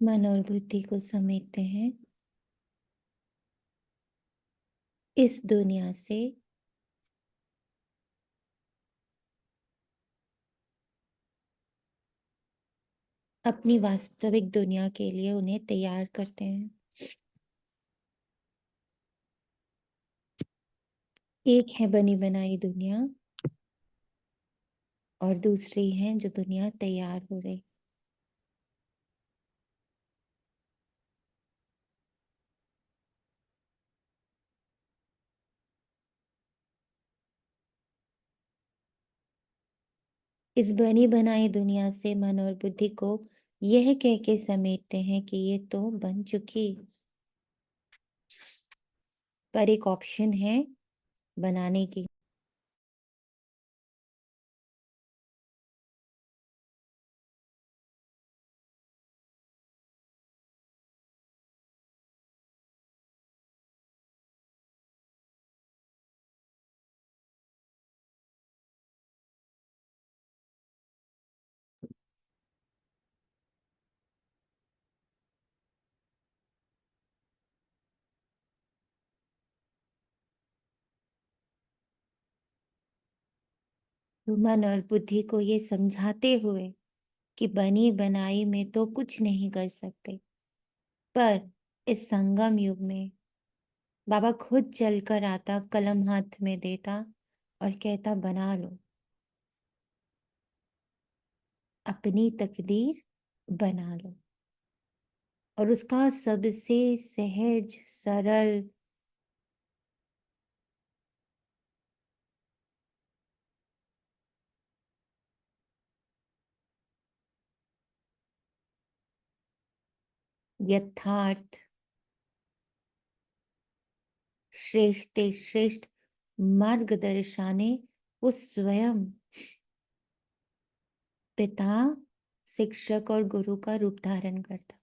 मन और बुद्धि को समेटते हैं इस दुनिया से अपनी वास्तविक दुनिया के लिए उन्हें तैयार करते हैं। एक है बनी बनाई दुनिया और दूसरी है जो दुनिया तैयार हो रही। इस बनी बनाई दुनिया से मन और बुद्धि को यह कह के समेटते हैं कि ये तो बन चुकी, पर एक ऑप्शन है बनाने की। तो मन और बुद्धि को ये समझाते हुए कि बनी बनाई में तो कुछ नहीं कर सकते, पर इस संगम युग में बाबा खुद चलकर आता, कलम हाथ में देता और कहता बना लो, अपनी तकदीर बना लो। और उसका सबसे सहज सरल यथार्थ श्रेष्ठ श्रेष्ठ मार्गदर्शाने वो स्वयं पिता, शिक्षक और गुरु का रूप धारण करता।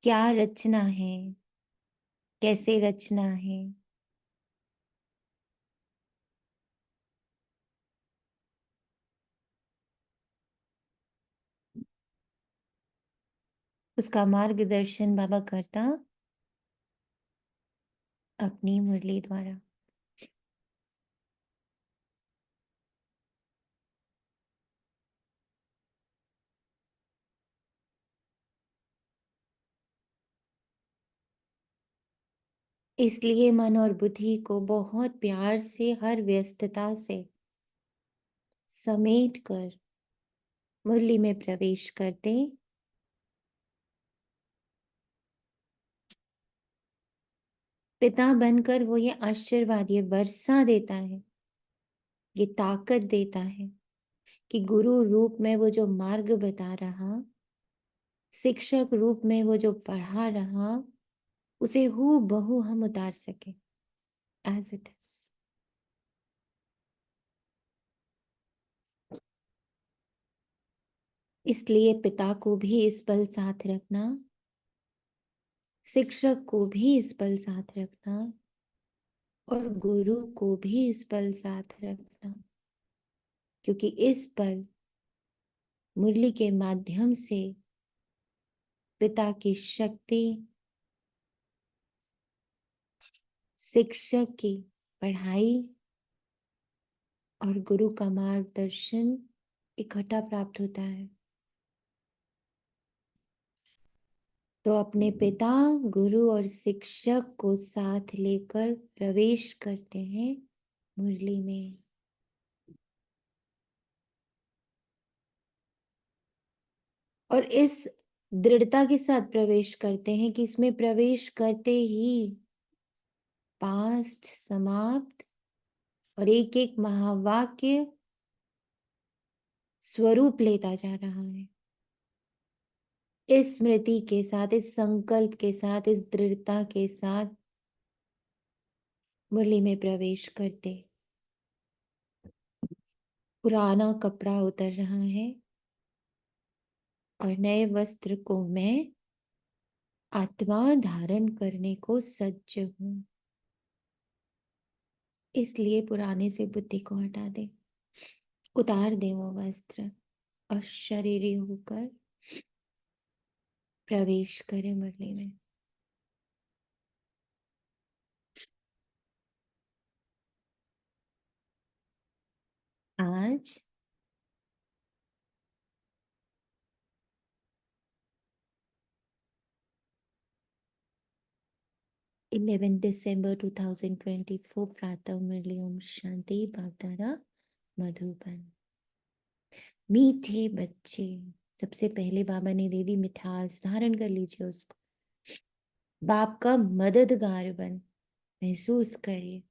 क्या रचना है, कैसे रचना है, उसका मार्गदर्शन बाबा करता अपनी मुरली द्वारा। इसलिए मन और बुद्धि को बहुत प्यार से हर व्यस्तता से समेट कर मुरली में प्रवेश करते, पिता बनकर वो ये आशीर्वाद, ये वर्षा देता है, ये ताकत देता है कि गुरु रूप में वो जो मार्ग बता रहा, शिक्षक रूप में वो जो पढ़ा रहा, उसे हू बहू हम उतार सके एज इट इज। इसलिए पिता को भी इस पल साथ रखना, शिक्षक को भी इस पल साथ रखना और गुरु को भी इस पल साथ रखना, क्योंकि इस पल मुरली के माध्यम से पिता की शक्ति, शिक्षक की पढ़ाई और गुरु का मार्गदर्शन इकट्ठा प्राप्त होता है। तो अपने पिता, गुरु और शिक्षक को साथ लेकर प्रवेश करते हैं मुरली में। और इस दृढ़ता के साथ प्रवेश करते हैं कि इसमें प्रवेश करते ही पास्ट समाप्त और एक एक महावाक्य स्वरूप लेता जा रहा है। इस स्मृति के साथ, इस संकल्प के साथ, इस दृढ़ता के साथ मुरली में प्रवेश करते, पुराना कपड़ा उतर रहा है और नए वस्त्र को मैं आत्मा धारण करने को सज्ज हूं। इसलिए पुराने से बुद्धि को हटा दे। उतार दे वो वस्त्र, अशरीरी होकर प्रवेश करे मुरली में। आज 11 दिसंबर 2024 प्रातः मुरली। ओम शांति। बाप दादा मधुबन। मीठे बच्चे, सबसे पहले बाबा ने दे दी मिठास, धारण कर लीजिए उसको। बाप का मददगार बन महसूस करिए।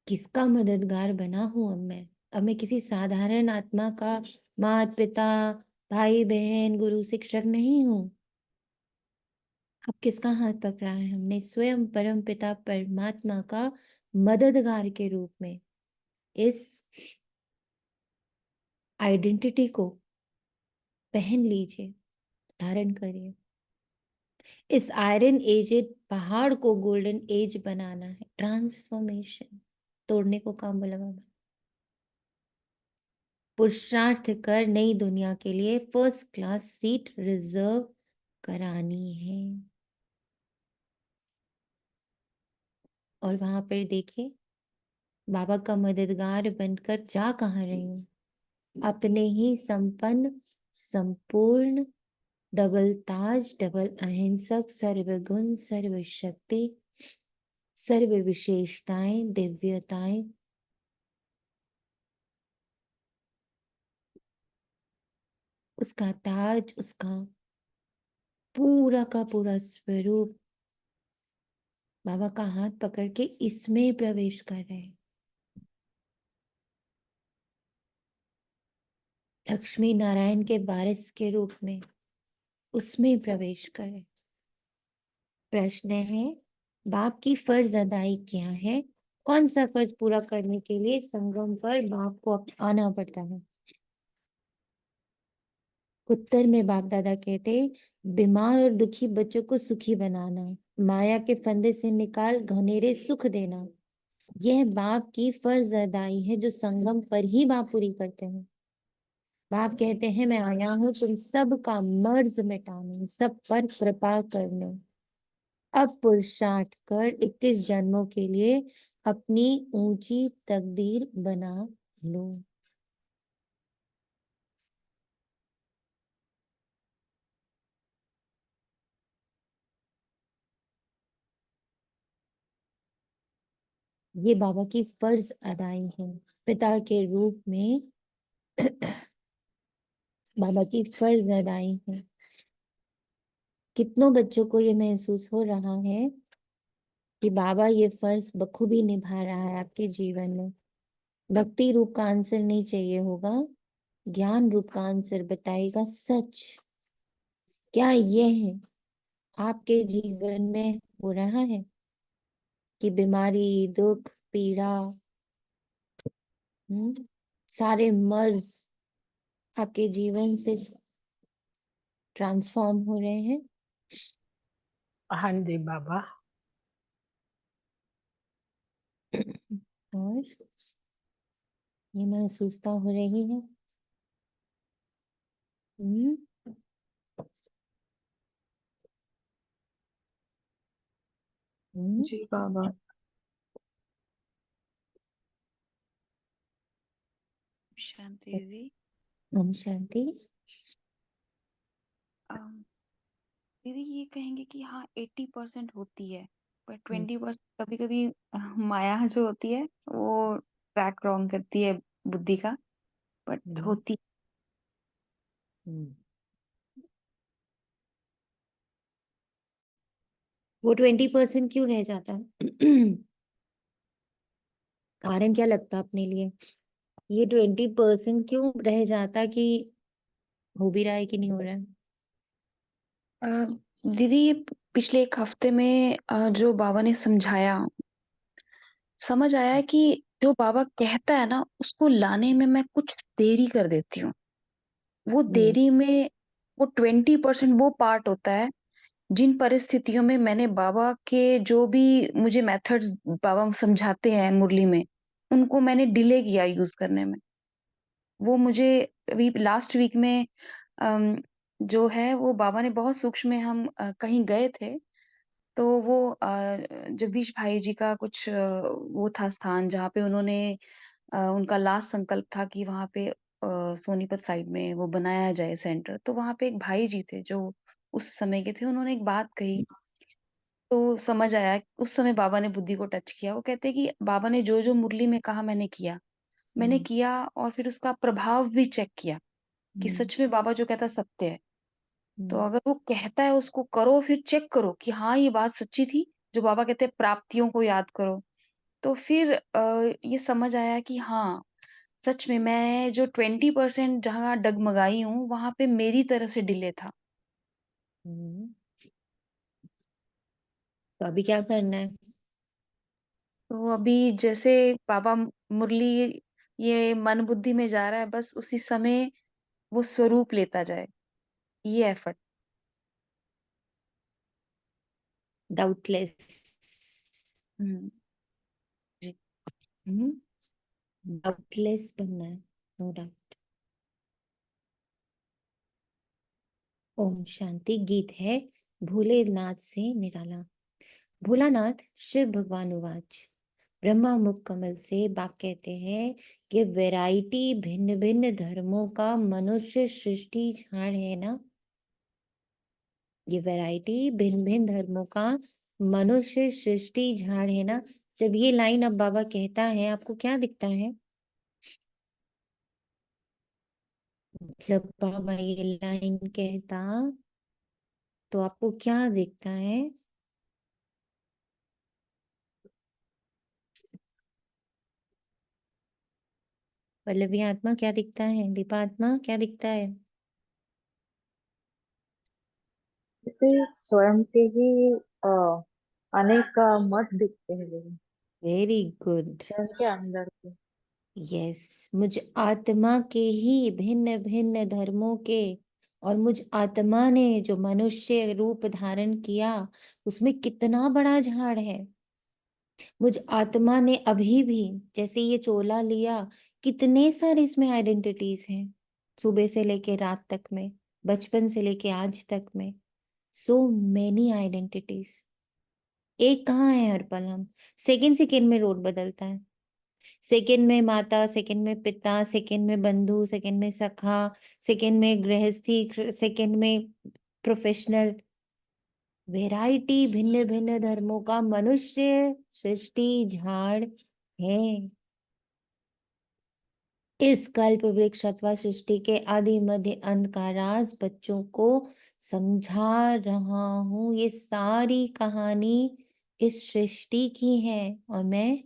किसका मददगार बना हूं अब मैं किसी साधारण आत्मा का माता पिता भाई बहन गुरु शिक्षक नहीं हूं। अब किसका हाथ पकड़ा है हमने? स्वयं परम पिता परमात्मा का मददगार के रूप में। इस आइडेंटिटी को पहन लीजिए, धारण करिए। इस आयरन एजेड पहाड़ को गोल्डन एज बनाना है। ट्रांसफॉर्मेशन, तोड़ने को काम बोला बाबा। पुरुषार्थ कर नई दुनिया के लिए फर्स्ट क्लास सीट रिजर्व करानी है। और वहां पर देखिए, बाबा का मददगार बनकर जा कहाँ रही हूं? अपने ही संपन्न, संपूर्ण, डबल ताज, डबल अहिंसक, सर्वगुण, सर्व शक्ति, सर्व विशेषताएं, दिव्यताएं, उसका ताज, उसका पूरा का पूरा स्वरूप बाबा का हाथ पकड़ के इसमें प्रवेश कर रहे हैं। लक्ष्मी नारायण के वारिस के रूप में उसमें प्रवेश करें। प्रश्न है, बाप की फर्ज अदाई क्या है? कौन सा फर्ज पूरा करने के लिए संगम पर बाप को आना पड़ता है? उत्तर में बाप दादा कहते, बीमार और दुखी बच्चों को सुखी बनाना, माया के फंदे से निकाल घनेरे सुख देना, यह बाप की फर्ज अदाई है जो संगम पर ही बाप पूरी करते हैं। बाप कहते हैं, मैं आया हूं तुम सब का मर्ज मिटाने, सब पर कृपा करने। अब पुरुषार्थ कर 21 जन्मों के लिए अपनी ऊंची तकदीर बना लो। ये बाबा की फर्ज अदाई है। पिता के रूप में बाबा की फर्ज अदाई है। कितनों बच्चों को ये महसूस हो रहा है कि बाबा ये फर्ज बखूबी निभा रहा है आपके जीवन में? भक्ति रूप का आंसर नहीं चाहिए होगा, ज्ञान रूप का आंसर बताएगा। सच क्या ये है आपके जीवन में हो रहा है कि बीमारी, दुख, पीड़ा, सारे मर्ज आपके जीवन से ट्रांसफॉर्म हो रहे हैं? हाँ जी बाबा। और ये महसूसता हो रही है। हम्म हम्म जी बाबा। शांति दीदी। ओम शांति। दीदी ये कहेंगे कि हाँ 80% होती है, पर 20% कभी कभी माया जो होती है वो ट्रैक रॉन्ग करती है बुद्धि का, बट होती। वो 20% क्यों रह जाता है? कारण क्या लगता है अपने लिए? ये 20% क्यों रह जाता कि हो भी रहा है कि नहीं हो रहा है? दीदी ये पिछले एक हफ्ते में जो बाबा ने समझाया, समझ आया है कि जो बाबा कहता है ना उसको लाने में मैं कुछ देरी कर देती हूँ। वो देरी में वो 20% वो पार्ट होता है जिन परिस्थितियों में मैंने बाबा के जो भी मुझे मेथड्स बाबा समझाते हैं मुरली में, उनको मैंने डिले किया यूज करने में। वो मुझे अभी लास्ट वीक में जो है वो बाबा ने बहुत सूक्ष्म में हम कहीं गए थे, तो वो जगदीश भाई जी का कुछ वो था स्थान जहाँ पे उन्होंने उनका लास्ट संकल्प था कि वहाँ पे सोनीपत साइड में वो बनाया जाए सेंटर। तो वहाँ पे एक भाई जी थे जो उस समय के थे, उन्होंने एक बात कही, तो समझ आया, उस समय बाबा ने बुद्धि को टच किया। वो कहते हैं कि बाबा ने जो-जो मुरली में कहा मैंने हम्म, किया और फिर उसका प्रभाव भी चेक किया कि हम्म, सच में बाबा जो कहता है सत्य है। तो हम्म, अगर वो कहता है उसको करो, फिर चेक करो कि हाँ, ये बात सच्ची थी। जो बाबा कहते हैं प्राप्तियों को याद करो। तो फिर ये समझ आया कि हाँ, सच में मैं जो 20% जहाँ डगमगाई हूँ, वहाँ पे मेरी तरफ से डिले था। हम्म। तो अभी क्या करना है? तो अभी जैसे बाबा मुरली ये मन बुद्धि में जा रहा है, बस उसी समय वो स्वरूप लेता जाए, ये एफर्ट। डाउटलेस। हुँ, जी। डाउटलेस बनना है, नो डाउट। ओम शांति। गीत है भोलेनाथ से निराला। भोलानाथ शिव भगवान उवाच। ब्रह्मा मुख कमल से बाप कहते हैं कि वैरायटी भिन्न भिन्न धर्मों का मनुष्य सृष्टि झाड़ है ना। ये वैरायटी भिन्न भिन्न धर्मों का मनुष्य सृष्टि झाड़ है ना। जब ये लाइन अब बाबा कहता है, आपको क्या दिखता है? जब बाबा ये लाइन कहता तो आपको क्या दिखता है? पल्लवी आत्मा क्या दिखता है? दीपा आत्मा क्या दिखता है? जैसे स्वयं के ही अ, अनेक मत दिखते हैं लोगों वेरी गुड। स्वयं के अंदर के। यस। मुझ आत्मा के ही भिन्न भिन्न धर्मों के, और मुझ आत्मा ने जो मनुष्य रूप धारण किया, उसमें कितना बड़ा झाड़ है। मुझ आत्मा ने अभी भी, जैसे ये चोला लिया, कितने सारे इसमें आइडेंटिटीज हैं, सुबह से लेके रात तक में, बचपन से लेके आज तक में। So many identities. एक कहाँ है हर पल हम? सेकंड सेकंड में रोड बदलता है। सेकंड में माता, सेकंड में पिता, सेकंड में बंधु, सेकंड में सखा, सेकंड में गृहस्थी, सेकंड में प्रोफेशनल। वैरायटी भिन्न भिन्न धर्मों का मनुष्य सृष्टि झाड़ है। इस कल्प वृक्ष अथवा सृष्टि के आदि मध्य अंत का राज बच्चों को समझा रहा हूं। ये सारी कहानी इस सृष्टि की है। और मैं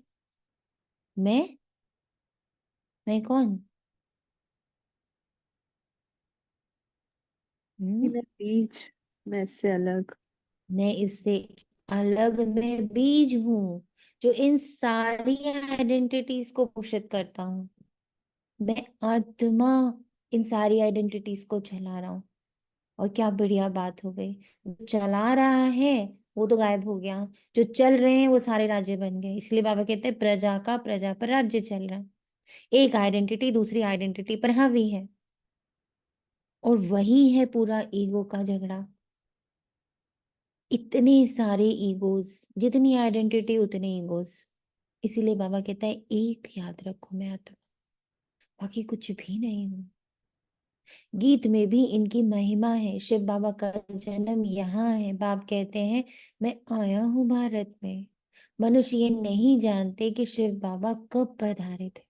कौन? मैं बीज, मैं इससे अलग। मैं इससे अलग, मैं बीज हूं जो इन सारी आइडेंटिटीज को पोषित करता हूँ। मैं आत्मा इन सारी आइडेंटिटीज को चला रहा हूँ। और क्या बढ़िया बात हो गई। जो चला रहा है वो तो गायब हो गया, जो चल रहे हैं वो सारे राज्य बन गए। इसलिए बाबा कहते हैं प्रजा का प्रजा पर राज्य चल रहा है। एक आइडेंटिटी दूसरी आइडेंटिटी पर हावी है, और वही है पूरा ईगो का झगड़ा। इतने सारे ईगोज, जितनी आइडेंटिटी उतने ईगोज। इसीलिए बाबा कहता है एक याद रखो, मैं आत्मा, बाकी कुछ भी नहीं हूं। गीत में भी इनकी महिमा है। शिव बाबा का जन्म यहाँ है। बाप कहते हैं मैं आया हूं भारत में। मनुष्य ये नहीं जानते कि शिव बाबा कब पधारे थे।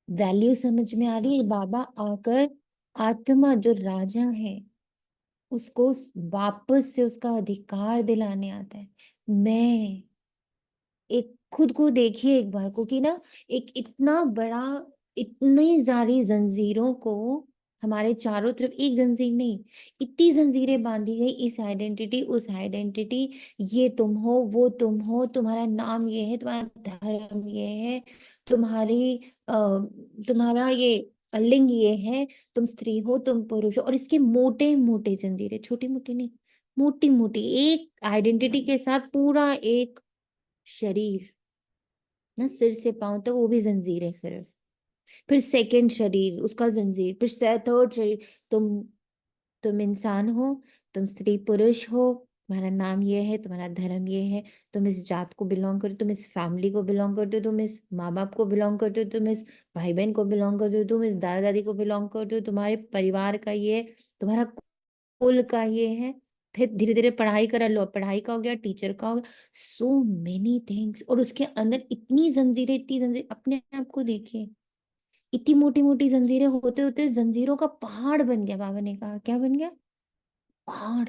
वैल्यू समझ में आ रही है? बाबा आकर आत्मा जो राजा है उसको वापस से उसका अधिकार दिलाने आता है। मैं एक खुद को देखिए एक बार को कि ना, एक इतना बड़ा, इतनी सारी जंजीरों को हमारे चारों तरफ, एक जंजीर नहीं, इतनी जंजीरें बांधी गई, इस आइडेंटिटी उस आइडेंटिटी, ये तुम हो वो तुम हो, तुम्हारा नाम ये है, तुम्हारा धर्म ये है, तुम्हारी तुम्हारा ये लिंग ये है, तुम स्त्री हो तुम पुरुष हो। और इसके मोटे मोटे जंजीरें, छोटी मोटी नहीं, मोटी मोटी, एक आइडेंटिटी के साथ पूरा एक शरीर, ना सिर से पांव तक, वो भी जंजीर है सिर्फ। फिर सेकंड शरीर, उसका जंजीर, फिर थर्ड शरीर। तुम इंसान हो, तुम स्त्री पुरुष हो, तुम्हारा नाम ये है, तुम्हारा धर्म ये है, तुम इस जात को बिलोंग करते हो, तुम इस फैमिली को बिलोंग करते हो, तुम इस माँ बाप को बिलोंग करते हो, तुम इस भाई बहन को बिलोंग करते हो, तुम इस दादा दादी को बिलोंग करते हो, तुम्हारे परिवार का ये, तुम्हारा कुल का ये है। फिर धीरे धीरे पढ़ाई कर लो, पढ़ाई का हो गया, टीचर का हो गया, सो मेनी थिंग्स। और उसके अंदर इतनी जंजीरें, इतनी जंजीर, अपने आप को देखिए, इतनी मोटी मोटी जंजीरें होते होते जंजीरों का पहाड़ बन गया। बाबा ने कहा क्या बन गया? पहाड़।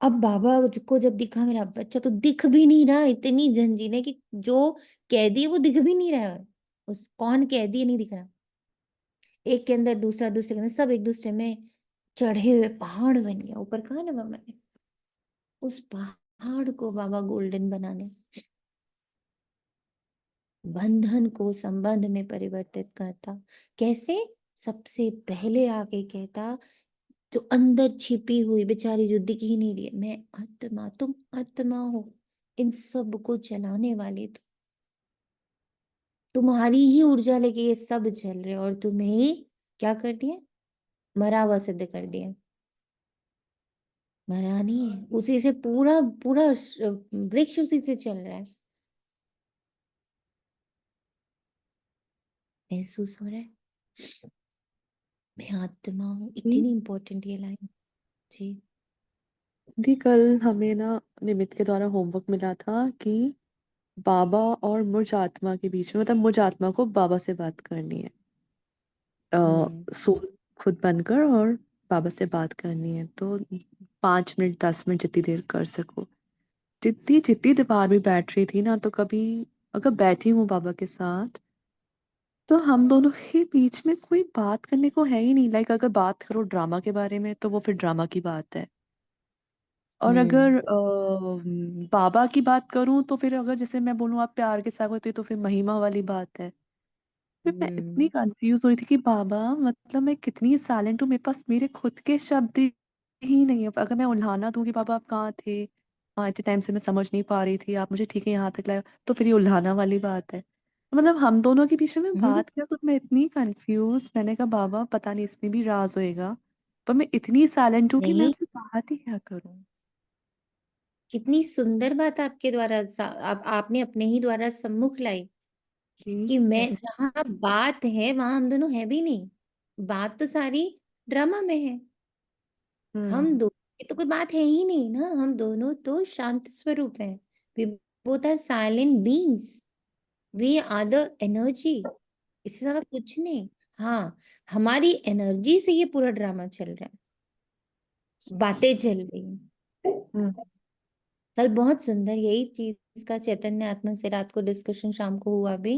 अब बाबा को जब दिखा मेरा बच्चा, तो दिख भी नहीं रहा, इतनी जंजीरें कि जो कैदी है वो दिख भी नहीं रहा है। उस कौन कैदी है नहीं दिख रहा, एक के अंदर दूसरा, दूसरे के अंदर, सब एक दूसरे में चढ़े हुए पहाड़ बन गया। ऊपर कहा ना बाबा ने, उस पहाड़ को बाबा गोल्डन बनाने, बंधन को संबंध में परिवर्तित करता। कैसे? सबसे पहले आके कहता, जो अंदर छिपी हुई बेचारी, जो दिख ही नहीं रही है, मैं आत्मा, तुम आत्मा हो, इन सब को चलाने वाले तुम्हारी ही ऊर्जा लेके ये सब चल रहे, और तुम्हें ही क्या कर दिया? मरा हुआ सिद्ध कर दिया। मरा नहीं है, उसी से पूरा पूरा वृक्ष उसी से चल रहा है। महसूस हो रहा है? मैं आत्मा हूँ, इतनी इंपॉर्टेंट ये लाइन। जी। दी कल हमें ना निमित्त के द्वारा होमवर्क मिला था कि बाबा और मुझ आत्मा के बीच में, मतलब मुझ आत्मा को बाबा से बात करनी है, सोल खुद बनकर और बाबा से बात करनी है। तो 5 मिनट 10 मिनट जितनी देर कर सको, जितनी जितनी दीवार भी बैठ रही थी ना, तो कभी अगर बैठी हूँ बाबा के साथ, तो हम दोनों के बीच में कोई बात करने को है ही नहीं। लाइक अगर बात करो ड्रामा के बारे में तो वो फिर ड्रामा की बात है, और अगर बाबा की बात करूं तो फिर अगर जैसे मैं बोलूं आप प्यार के साथ होते तो फिर महिमा वाली बात है। फिर मैं इतनी कंफ्यूज हुई थी कि बाबा, मतलब मैं कितनी साइलेंट हूँ, मेरे पास मेरे खुद के शब्द ही नहीं है। अगर मैं उल्हाना दूं कि बाबा आप कहाँ थे, हाँ इतने टाइम से मैं समझ नहीं पा रही थी, आप मुझे ठीक है यहाँ तक लाए, तो फिर ये उल्हाना वाली बात है। मतलब हम दोनों के बीच में मैं बात किया तो मैं इतनी कंफ्यूज, मैंने कहा बाबा पता नहीं इसमें भी राज होएगा, पर मैं इतनी साइलेंट हूँ कि मैं नहीं, आपसे बात ही क्या करूँ। कितनी सुंदर बात आपके द्वारा आपने अपने ही द्वारा सम्मुख लाई, जी कि मैं कैसे? जहाँ बात है वहां हम दोनों है भी नहीं। बात तो सारी ड्रामा में है। हम हम्म। दो ये तो कोई बात है ही नहीं ना, हम दोनों तो शांत स्वरूप हैं। We both are silent beings, we are the energy, इससे ज्यादा कुछ नहीं। हाँ, हमारी एनर्जी से ये पूरा ड्रामा चल रहा है, बातें चल रही हैं। हम्म। कल बहुत सुंदर यही चीज का चैतन्य आत्मा से रात को डिस्कशन शाम को हुआ भी,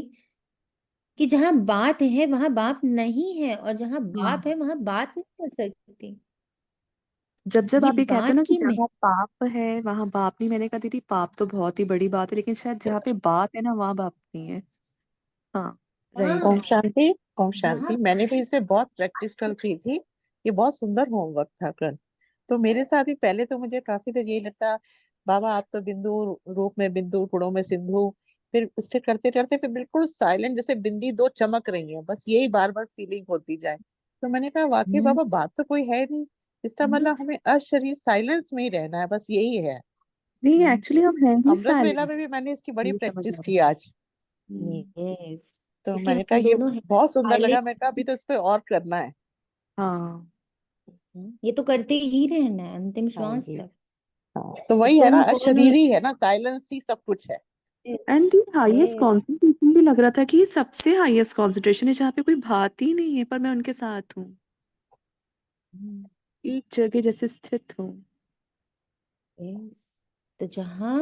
कि जहां बात है वहां बाप नहीं है, और जहां बाप है वहां बात नहीं हो सकती। जब जब ये आप ये कहते हो बात ना कि की मैं जहाँ पाप है वहां बाप नहीं, मैंने कहा दीदी पाप तो बहुत ही बड़ी बात है, लेकिन शायद जहाँ पे बात है ना वहाँ बाप नहीं है। हाँ। हाँ, राइट। ओम जहाँ शांति, मैंने भी इसमें बहुत प्रैक्टिस कल की थी। ये बहुत सुंदर होमवर्क था कल। तो मेरे साथ ही पहले तो मुझे काफी तो यही लगता, बाबा आप तो बिंदु रूप में बिंदु, गुणों में सिंधु। फिर स्टे करते करते फिर बिल्कुल साइलेंट, जैसे बिंदी दो चमक रही है, बस यही बार बार फीलिंग होती जाए। तो मैंने कहा वाकई हम्म, बाबा बात तो कोई है नहीं, इसका मतलब हमें अशरीर साइलेंस में ही रहना है, बस यही है। नहीं हम्म, एक्चुअली हम हैं ही अमृत वेला साइलेंट, में भी मैंने इसकी बड़ी ये समझ प्रैक्टिस आ की रहा है। आज। यस, तो क्योंकि मैंने कहा हम ये दोनों हैं बहुत सुंदर लगा, साइलेंट। मैं कहा अभी तो इस पे और करना है। हाँ। ये तो करते ही रहना है अंतिम हाँ श्वास जी। तक। हाँ तो कि वही है ना, तुम कौन हो? अशरीरी है ना, साइलेंस ही सब कुछ है। And the highest yes, concentration भी लग रहा था कि ये सबसे हाईएस्ट कॉन्सेंट्रेशन है जहाँ पे कोई बात ही नहीं है, पर मैं उनके साथ हूँ, एक जगह जैसे स्थित हूँ। यस। तो जहाँ,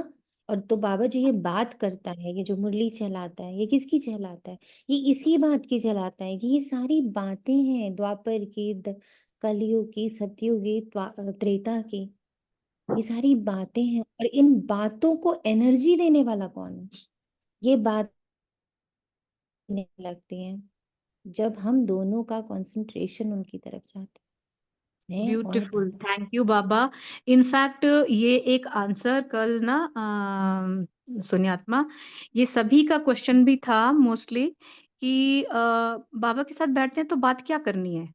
और तो बाबा जो ये बात करता है, ये जो मुरली चलाता है, ये किसकी चलाता है? ये इसी बात की चलाता है, कि ये सारी बातें हैं द्वापर की, कलयुग की, सतयुग की, त्रेता की। ये सारी बातें हैं, और इन बातों को एनर्जी देने वाला कौन है? ये बात लगती है जब हम दोनों का कंसंट्रेशन उनकी तरफ जाता है, मैं और beautiful, Baba. Thank you Baba. In fact ये एक आंसर कल ना शून्यात्मा, ये सभी का क्वेश्चन भी था मोस्टली कि बाबा के साथ बैठते हैं तो बात क्या करनी है?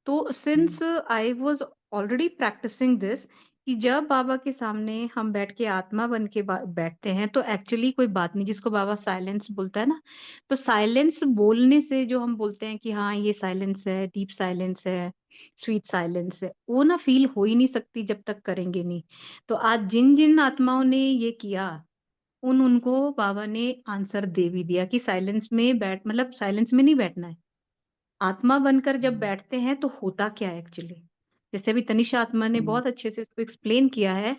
तो since I was already practising this कि जब बाबा के सामने हम बैठ के आत्मा बन के बैठते हैं तो एक्चुअली कोई बात नहीं, जिसको बाबा साइलेंस बोलता है ना, तो साइलेंस बोलने से जो हम बोलते हैं कि हाँ ये साइलेंस है, डीप साइलेंस है, स्वीट साइलेंस है, वो ना फील हो ही नहीं सकती जब तक करेंगे नहीं। तो आज जिन जिन आत्माओं ने ये किया उनको बाबा ने आंसर दे भी दिया कि साइलेंस में बैठ मतलब साइलेंस में नहीं बैठना है। आत्मा बनकर जब बैठते हैं तो होता क्या है एक्चुअली? जैसे अभी तनिषा आत्मा ने बहुत अच्छे से इसको एक्सप्लेन किया है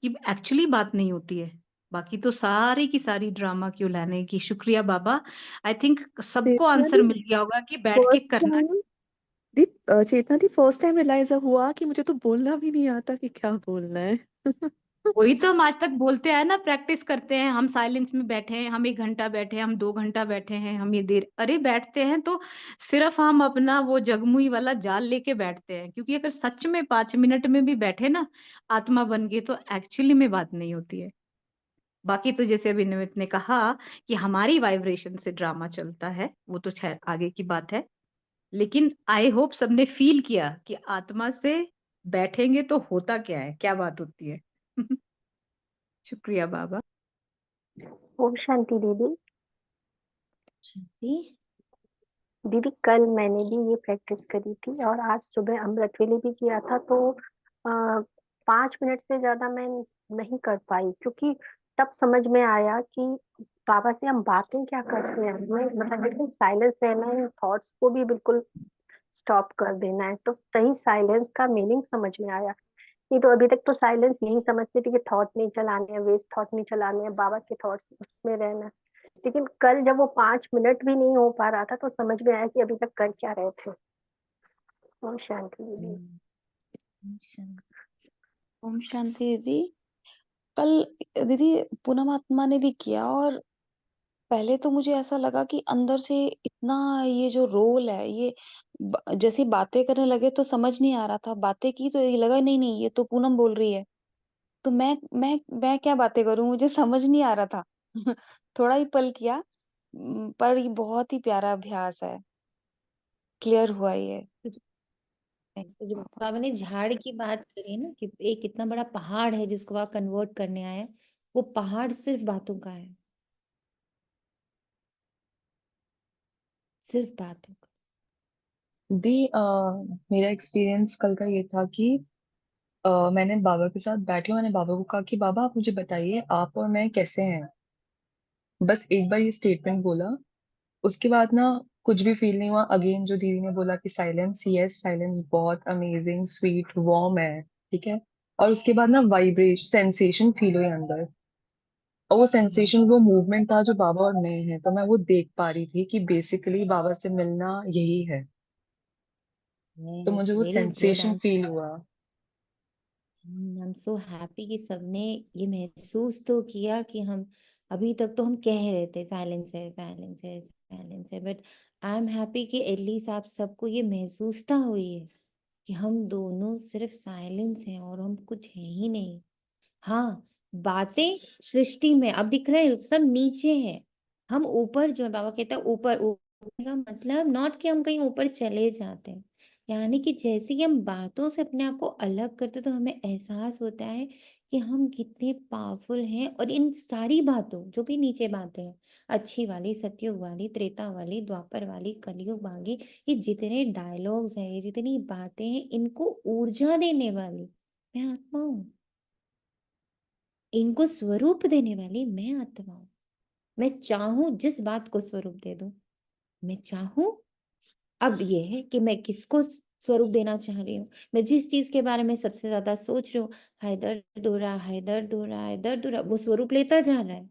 कि एक्चुअली बात नहीं होती है। बाकी तो सारी की सारी ड्रामा क्यों लाने की। शुक्रिया बाबा। आई थिंक सबको चेतना आंसर दी मिल गया होगा कि बैठ के फर्स्ट करना। टाइम दी चेतना दी फर्स्ट टाइम रियलाइज हुआ कि मुझे तो बोलना भी नहीं आता कि क्या बोलना है। वही तो हम आज तक बोलते हैं ना, प्रैक्टिस करते हैं, हम साइलेंस में बैठे हैं, हम 1 घंटा बैठे हैं, हम 2 घंटा बैठे हैं, हम ये देर अरे बैठते हैं तो सिर्फ हम अपना वो जगमुई वाला जाल लेके बैठते हैं, क्योंकि अगर सच में 5 मिनट में भी बैठे ना आत्मा बन के तो एक्चुअली में बात नहीं होती है। बाकी तो जैसे अभी निमित ने कहा कि हमारी वाइब्रेशन से ड्रामा चलता है, वो तो खैर आगे की बात है। लेकिन आई होप सबने फील किया कि आत्मा से बैठेंगे तो होता क्या है, क्या बात होती है। शुक्रिया बाबा। ओम शांति दीदी। शांति। दीदी कल मैंने भी ये प्रैक्टिस करी थी और आज सुबह अमृत वेले भी किया था, तो 5 मिनट से ज्यादा मैं नहीं कर पाई, क्योंकि तब समझ में आया कि बाबा से हम बातें क्या करते हैं, हमें मतलब बिल्कुल साइलेंस रहना है, थॉट्स को भी बिल्कुल स्टॉप कर देना है। तो सही साइलेंस का मीनिंग समझ में आया। नहीं तो अभी तक तो साइलेंस यही समझती थी कि थॉट नहीं चलाने हैं, वेस्ट थॉट नहीं चलाने हैं, बाबा के थॉट्स उसमें रहना है। लेकिन कल जब वो 5 मिनट भी नहीं हो पा रहा था तो समझ में आया कि अभी तक कर क्या रहे थे। ओम शांति दीदी। शांति। ओम शांति दीदी। कल दीदी पूनम आत्मा ने भी किया और पहले तो मुझे ऐसा लगा कि अंदर से इतना ये जो रोल है ये जैसे बातें करने लगे तो समझ नहीं आ रहा था, बातें की तो ये लगा नहीं नहीं ये तो पूनम बोल रही है, तो मैं क्या बातें करूं, मुझे समझ नहीं आ रहा था। थोड़ा ही पल किया, पर ये बहुत ही प्यारा अभ्यास है, क्लियर हुआ ये। तो जो बाबा ने झाड़ की बात करी ना कि एक इतना बड़ा पहाड़ है जिसको आप कन्वर्ट करने आए हैं, वो पहाड़ सिर्फ बातों का है, सिर्फ बातों का। दी मेरा एक्सपीरियंस कल का ये था कि मैंने बाबा के साथ बैठी हूँ, मैंने बाबा को कहा कि बाबा आप मुझे बताइए आप और मैं कैसे हैं। बस एक बार ये स्टेटमेंट बोला, उसके बाद ना कुछ भी फील नहीं हुआ। अगेन जो दीदी ने बोला कि साइलेंस, यस साइलेंस बहुत अमेजिंग स्वीट वार्म है, ठीक है। और उसके बाद ना वाइब्रेशन सेंसेशन फील हुई अंदर, और वो सेंसेशन वो मूवमेंट था जो बाबा और मैं है, तो मैं वो देख पा रही थी कि बेसिकली बाबा से मिलना यही है। तो मुझे यस, वो वेरी गुड। सेंसेशन फील हुआ। आई एम सो हैप्पी कि सबने ये महसूस तो किया कि हम अभी तक तो हम कह रहे थे साइलेंस है, साइलेंस है, साइलेंस है, बट आई एम हैप्पी कि एटलीस्ट आप सबको ये महसूसता हुई है कि हम दोनों सिर्फ साइलेंस हैं और हम कुछ है ही नहीं। हाँ, बातें सृष्टि में अब दिख रहे हैं, सब नीचे है, हम ऊपर जो है, बाबा कहता है ऊपर। ऊपर का मतलब नॉट कि हम कहीं ऊपर चले जाते हैं, यानी कि जैसे कि हम बातों से अपने आप को अलग करते तो हमें एहसास होता है कि हम कितने पावरफुल हैं। और इन सारी बातों जो भी नीचे बातें हैं, अच्छी वाली, सतयुग वाली, त्रेता वाली, द्वापर वाली, कलयुग वाली, ये जितने डायलॉग्स हैं, ये जितनी बातें हैं, इनको ऊर्जा देने वाली मैं आत्मा हूँ, इनको स्वरूप देने वाली मैं आत्मा हूं। मैं चाहूं जिस बात को स्वरूप दे दूं, मैं चाहूं। अब ये है कि मैं किसको स्वरूप देना चाह रही हूँ। मैं जिस चीज के बारे में सबसे ज्यादा सोच रही हूँ, हाय दर्द हो रहा है, दर्द हो रहा है, दर्द हो रहा है, वो स्वरूप लेता जा रहा है,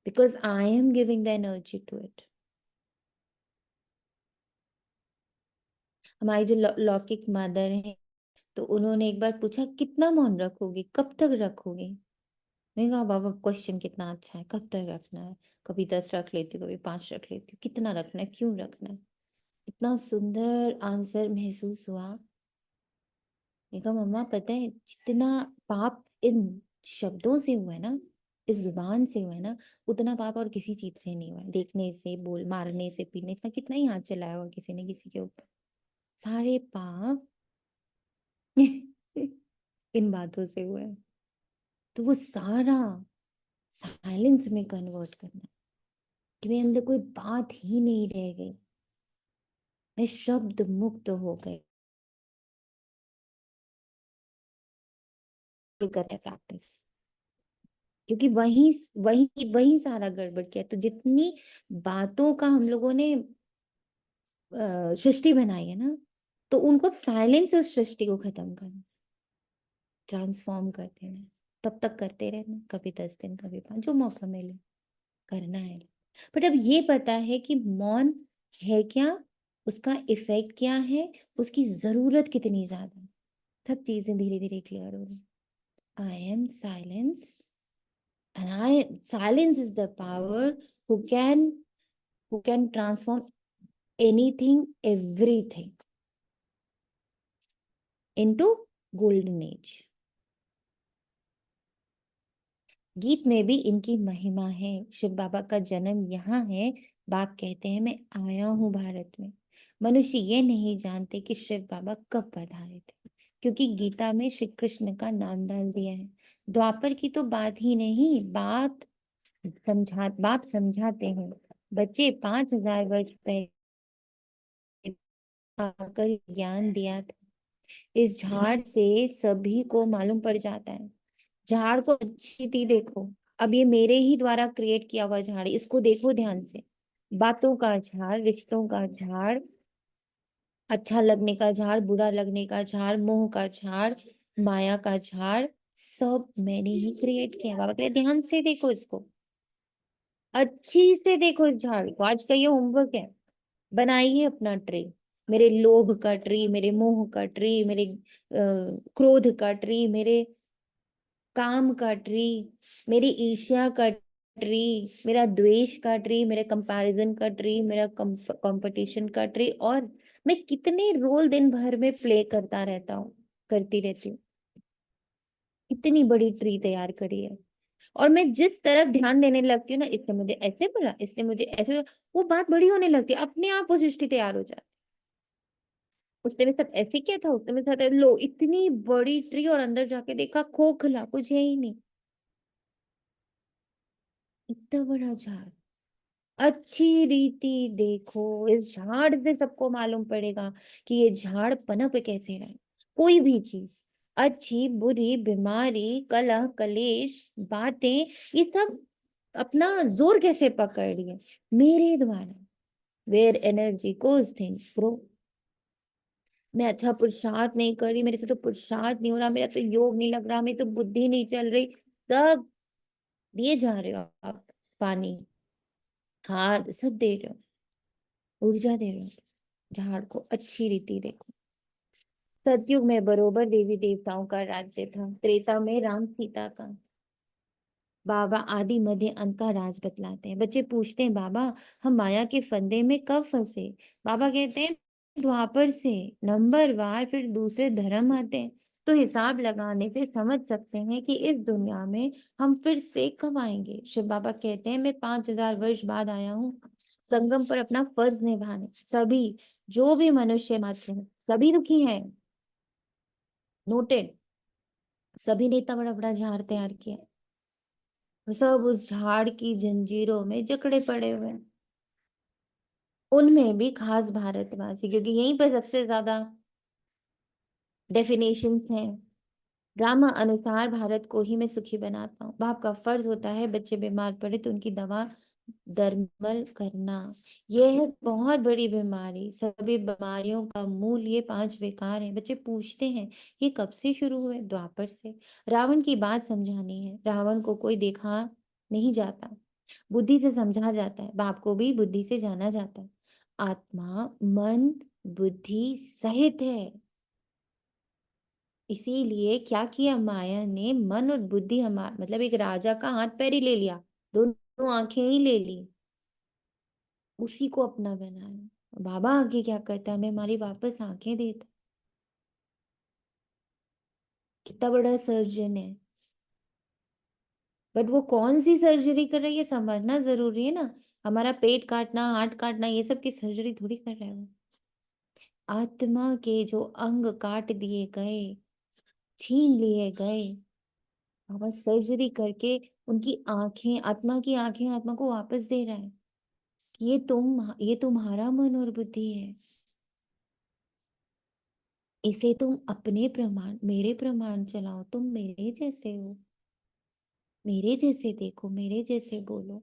because I am giving the energy to it. हमारी जो लौकिक मदर है, तो उन्होंने एक बार पूछा कितना मौन रखोगी, कब तक रखोगी। मैंने कहा बाबा क्वेश्चन कितना अच्छा है, कब तक रखना है। कभी 10 रख लेती हूँ, कभी 5 रख लेती हूँ, कितना रखना है, क्यों रखना है। इतना सुंदर आंसर महसूस हुआ। मैंने कहा मम्मा पता है जितना पाप इन शब्दों से हुआ है ना, इस जुबान से हुआ है ना, उतना पाप और किसी चीज से नहीं हुआ है। देखने से, बोल मारने से, पीने, इतना कितना ही हाथ चलाया होगा किसी ने किसी के ऊपर। सारे पाप इन बातों से हुआ है। तो वो सारा साइलेंस में कन्वर्ट करना, कि मेरे अंदर कोई बात ही नहीं रह गई, मैं शब्द मुक्त हो गई। करते प्रैक्टिस, क्योंकि वही वही वही सारा गड़बड़ किया। तो जितनी बातों का हम लोगों ने सृष्टि बनाई है ना, तो उनको अब साइलेंस से उस सृष्टि को खत्म करना, ट्रांसफॉर्म कर देना। तब तक करते रहना, कभी 10 दिन, कभी 5, जो मौका मिले करना है। बट अब ये पता है कि मौन है क्या, उसका इफेक्ट क्या है, उसकी जरूरत कितनी ज्यादा है। सब चीजें धीरे धीरे क्लियर हो रही। I am silence, and silence is the power who can transform anything, everything into golden age। गीत में भी इनकी महिमा है। शिव बाबा का जन्म यहाँ है। बाप कहते हैं मैं आया हूँ भारत में। मनुष्य ये नहीं जानते कि शिव बाबा कब पधारे थे, क्योंकि गीता में श्री कृष्ण का नाम डाल दिया है। द्वापर की तो बात ही नहीं, बाप समझाते हैं, बच्चे 5000 वर्ष पहले आकर ज्ञान दिया था। इस झाड़ से सभी को मालूम पड़ जाता है। झाड़ को अच्छी थी देखो, अब ये मेरे ही द्वारा क्रिएट किया हुआ झाड़, इसको देखो ध्यान से। बातों का झाड़, रिश्तों का झाड़, अच्छा लगने का झाड़, बुरा लगने का झाड़, मोह का झाड़, माया का झाड़, सब मैंने ही क्रिएट किया। बाबा कहते ध्यान से देखो इसको, अच्छी से देखो इस झाड़ को। आज का ये होमवर्क है, बनाइए अपना ट्री। मेरे लोभ का ट्री, मेरे मोह का ट्री, मेरे क्रोध का ट्री, मेरे काम का ट्री, मेरी ईर्ष्या का ट्री, मेरा द्वेष का ट्री, मेरे कंपैरिजन का ट्री, मेरा कंपटीशन का ट्री। और मैं कितने रोल दिन भर में प्ले करता रहता हूँ, करती रहती हूँ। इतनी बड़ी ट्री तैयार करी है, और मैं जिस तरफ ध्यान देने लगती हूँ ना, इसने मुझे ऐसे बोला, इसने मुझे ऐसे बोला, वो बात बड़ी होने लगती है, अपने आप वो सृष्टि तैयार हो जाती है। उसने मेरे साथ ऐसे किया था, उसने मेरे साथ, लो इतनी बड़ी ट्री, और अंदर जाके देखा खोखला, कुछ है ही नहीं। इतना बड़ा झाड़, अच्छी रीति देखो इस झाड़ से सबको मालूम पड़ेगा कि ये झाड़ पनप कैसे रहा है। कोई भी चीज, अच्छी बुरी, बीमारी, कलह कलेश, बातें, ये सब अपना जोर कैसे पकड़ लिए, मेरे द्वारा। Where energy goes things grow. मैं अच्छा पुरुषार्थ नहीं कर रही, मेरे से तो पुरुषार्थ नहीं हो रहा, मेरा तो योग नहीं लग रहा, मेरी तो बुद्धि नहीं चल रही, सब दिए जा रहे हो आप, पानी, खाद, सब दे रहे हो, ऊर्जा दे रहे हो झाड़ को। अच्छी रीति देखो। सतयुग में बरोबर देवी देवताओं का राज्य था, त्रेता में राम सीता का। बाबा आदि मध्य अंत का राज बतलाते हैं। बच्चे पूछते हैं बाबा हम माया के फंदे में कब फंसे। बाबा कहते हैं द्वापर से नंबर वार फिर दूसरे धर्म आते हैं। तो हिसाब लगाने से समझ सकते हैं कि इस दुनिया में हम फिर से कब आएंगे। शिव बाबा कहते हैं मैं 5000 वर्ष बाद आया हूँ, संगम पर अपना फर्ज निभाने। सभी जो भी मनुष्य मात्र हैं, सभी दुखी हैं, नोटेड। सभी ने इतना बड़ा बड़ा झाड़ तैयार किया, सब उस झाड़ की जंजीरों में जकड़े पड़े हुए हैं। उनमें भी खास भारतवासी, क्योंकि यहीं पर सबसे ज्यादा डेफिनेशंस हैं। ड्रामा अनुसार भारत को ही मैं सुखी बनाता हूँ। बाप का फर्ज होता है बच्चे बीमार पड़े तो उनकी दवा दरमल करना। यह है बहुत बड़ी बीमारी, सभी बीमारियों का मूल ये 5 विकार है। बच्चे पूछते हैं ये कब से शुरू हुए। द्वापर से। रावण की बात समझानी है। रावण को कोई देखा नहीं जाता, बुद्धि से समझा जाता है। बाप को भी बुद्धि से जाना जाता है। आत्मा मन बुद्धि सहित है। इसीलिए क्या किया माया ने, मन और बुद्धि, हमारा मतलब एक राजा का हाथ पैर ही ले लिया, दोनों आंखें ही ले ली, उसी को अपना बनाया। बाबा आगे क्या करता है, हमें हमारी वापस आंखें देता। कितना बड़ा सर्जन है। बट वो कौन सी सर्जरी कर रहा है ये समझना जरूरी है ना। हमारा पेट काटना, हार्ट काटना, ये सब की सर्जरी थोड़ी कर रहा है वो। आत्मा के जो अंग काट दिए गए, छीन लिए गए, बाबा सर्जरी करके उनकी आंखें, आत्मा की आंखें आत्मा को वापस दे रहा है कि ये तुम्हारा मन और बुद्धि है, इसे तुम अपने प्रमाण, मेरे प्रमाण चलाओ, तुम मेरे जैसे हो, मेरे जैसे देखो, मेरे जैसे बोलो,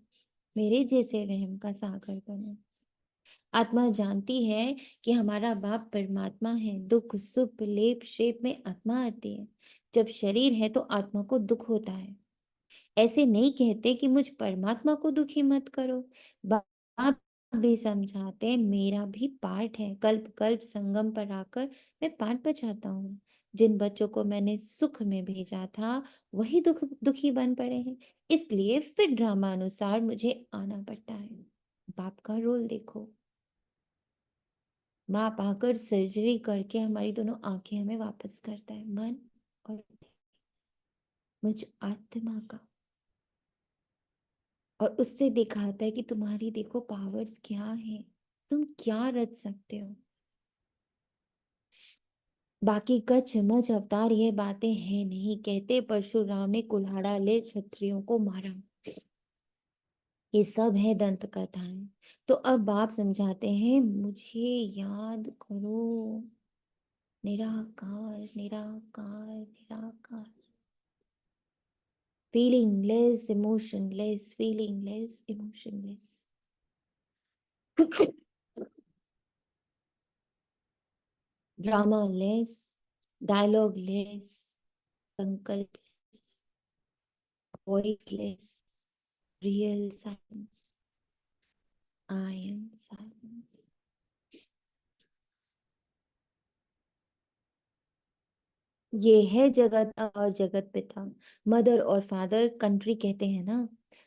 मेरे जैसे रहम का सागर बनो। आत्मा जानती है कि हमारा बाप परमात्मा है। दुख सुख लेप शेप में आत्मा आती है। जब शरीर है तो आत्मा को दुख होता है। ऐसे नहीं कहते कि मुझ परमात्मा को दुखी मत करो। बाप भी समझाते हैं मेरा भी पार्ट है। कल्प कल्प संगम पर आकर मैं पाठ बचाता हूँ। जिन बच्चों को मैंने सुख में भेजा था वही दुखी बन पड़े हैं। इसलिए फिर ड्रामा अनुसार मुझे आना पड़ता है। बाप का रोल देखो। बाप आकर सर्जरी करके हमारी दोनों आंखें हमें वापस करता है, मन और मुझ आत्मा का, और उससे दिखाता है कि तुम्हारी देखो पावर्स क्या है, तुम क्या रच सकते हो। बाकी का चमच अवतार ये बातें हैं नहीं। कहते परशुराम ने कुल्हाड़ा ले क्षत्रियों को मारा, ये सब है दंत कथाएं। तो अब बाप समझाते हैं मुझे याद करो, निराकार निराकार निराकार, feelingless, emotionless, feelingless, emotionless. Drama-less, dialogue-less, sankalp-less, voiceless, real silence. I am silence. ये है जगत और जगत पिता। मदर और फादर कंट्री कहते हैं ना।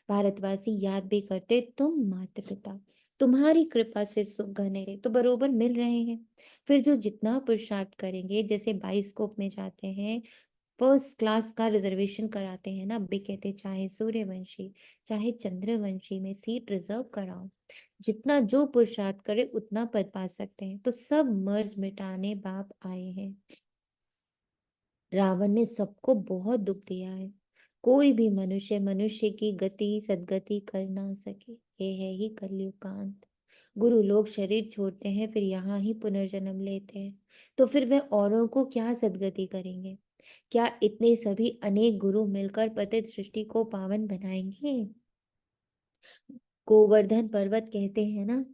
भारतवासी याद भी करते तुम माता पिता, तुम्हारी कृपा से सुख घनेरे तो बरोबर मिल रहे हैं। फिर जो जितना पुरुषार्थ करेंगे, जैसे बाइस्कोप में जाते हैं, फर्स्ट क्लास का रिजर्वेशन कराते हैं ना, अभी कहते चाहे सूर्यवंशी चाहे चंद्रवंशी में सीट रिजर्व कराओ। जितना जो पुरुषार्थ करे उतना पद पा सकते हैं। तो सब मर्ज मिटाने बाप आए हैं। रावण ने सबको बहुत दुख दिया है। कोई भी मनुष्य मनुष्य की गति सदगति कर ना सके। ये है ही कलयुग का अंत। गुरु लोग शरीर छोड़ते हैं फिर यहाँ ही पुनर्जन्म लेते हैं। तो फिर वे औरों को क्या सदगति करेंगे? क्या इतने सभी अनेक गुरु मिलकर पतित सृष्टि को पावन बनाएंगे? गोवर्धन पर्वत कहते हैं ना,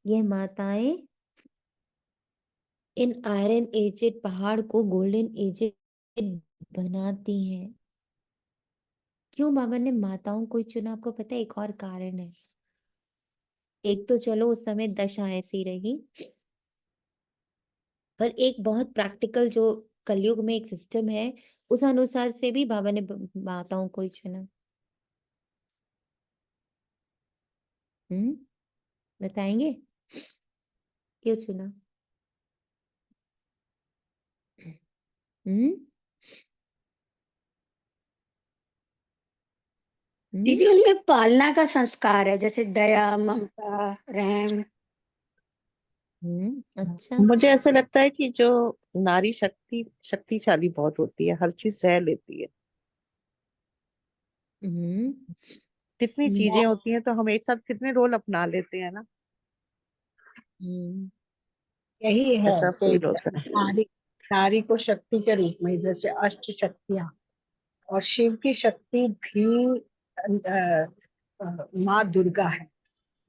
यह माताएं इन आयरन एजेड पहाड़ को गोल्डन एजेड बनाती हैं। क्यों बाबा ने माताओं को ही चुना? आपको पता है एक और कारण है। एक तो चलो उस समय दशा ऐसी रही, पर एक बहुत प्रैक्टिकल जो कलयुग में एक सिस्टम है, उस अनुसार से भी बाबा ने माताओं को ही चुना। हम्म, बताएंगे क्यों चुना? हम्म दीदी उनमें पालना का संस्कार है, जैसे दया ममता रहम। अच्छा। मुझे ऐसा लगता है कि जो नारी शक्तिशाली बहुत होती है, हर चीज सह लेती है। हम्म कितनी चीजें होती हैं तो हम एक साथ कितने रोल अपना लेते हैं ना, हम्म यही है ऐसा कि फील होता है। नारी नारी को शक्ति के रूप में, जैसे अष्ट शक्तियां, और शिव की शक्ति भी माँ दुर्गा है।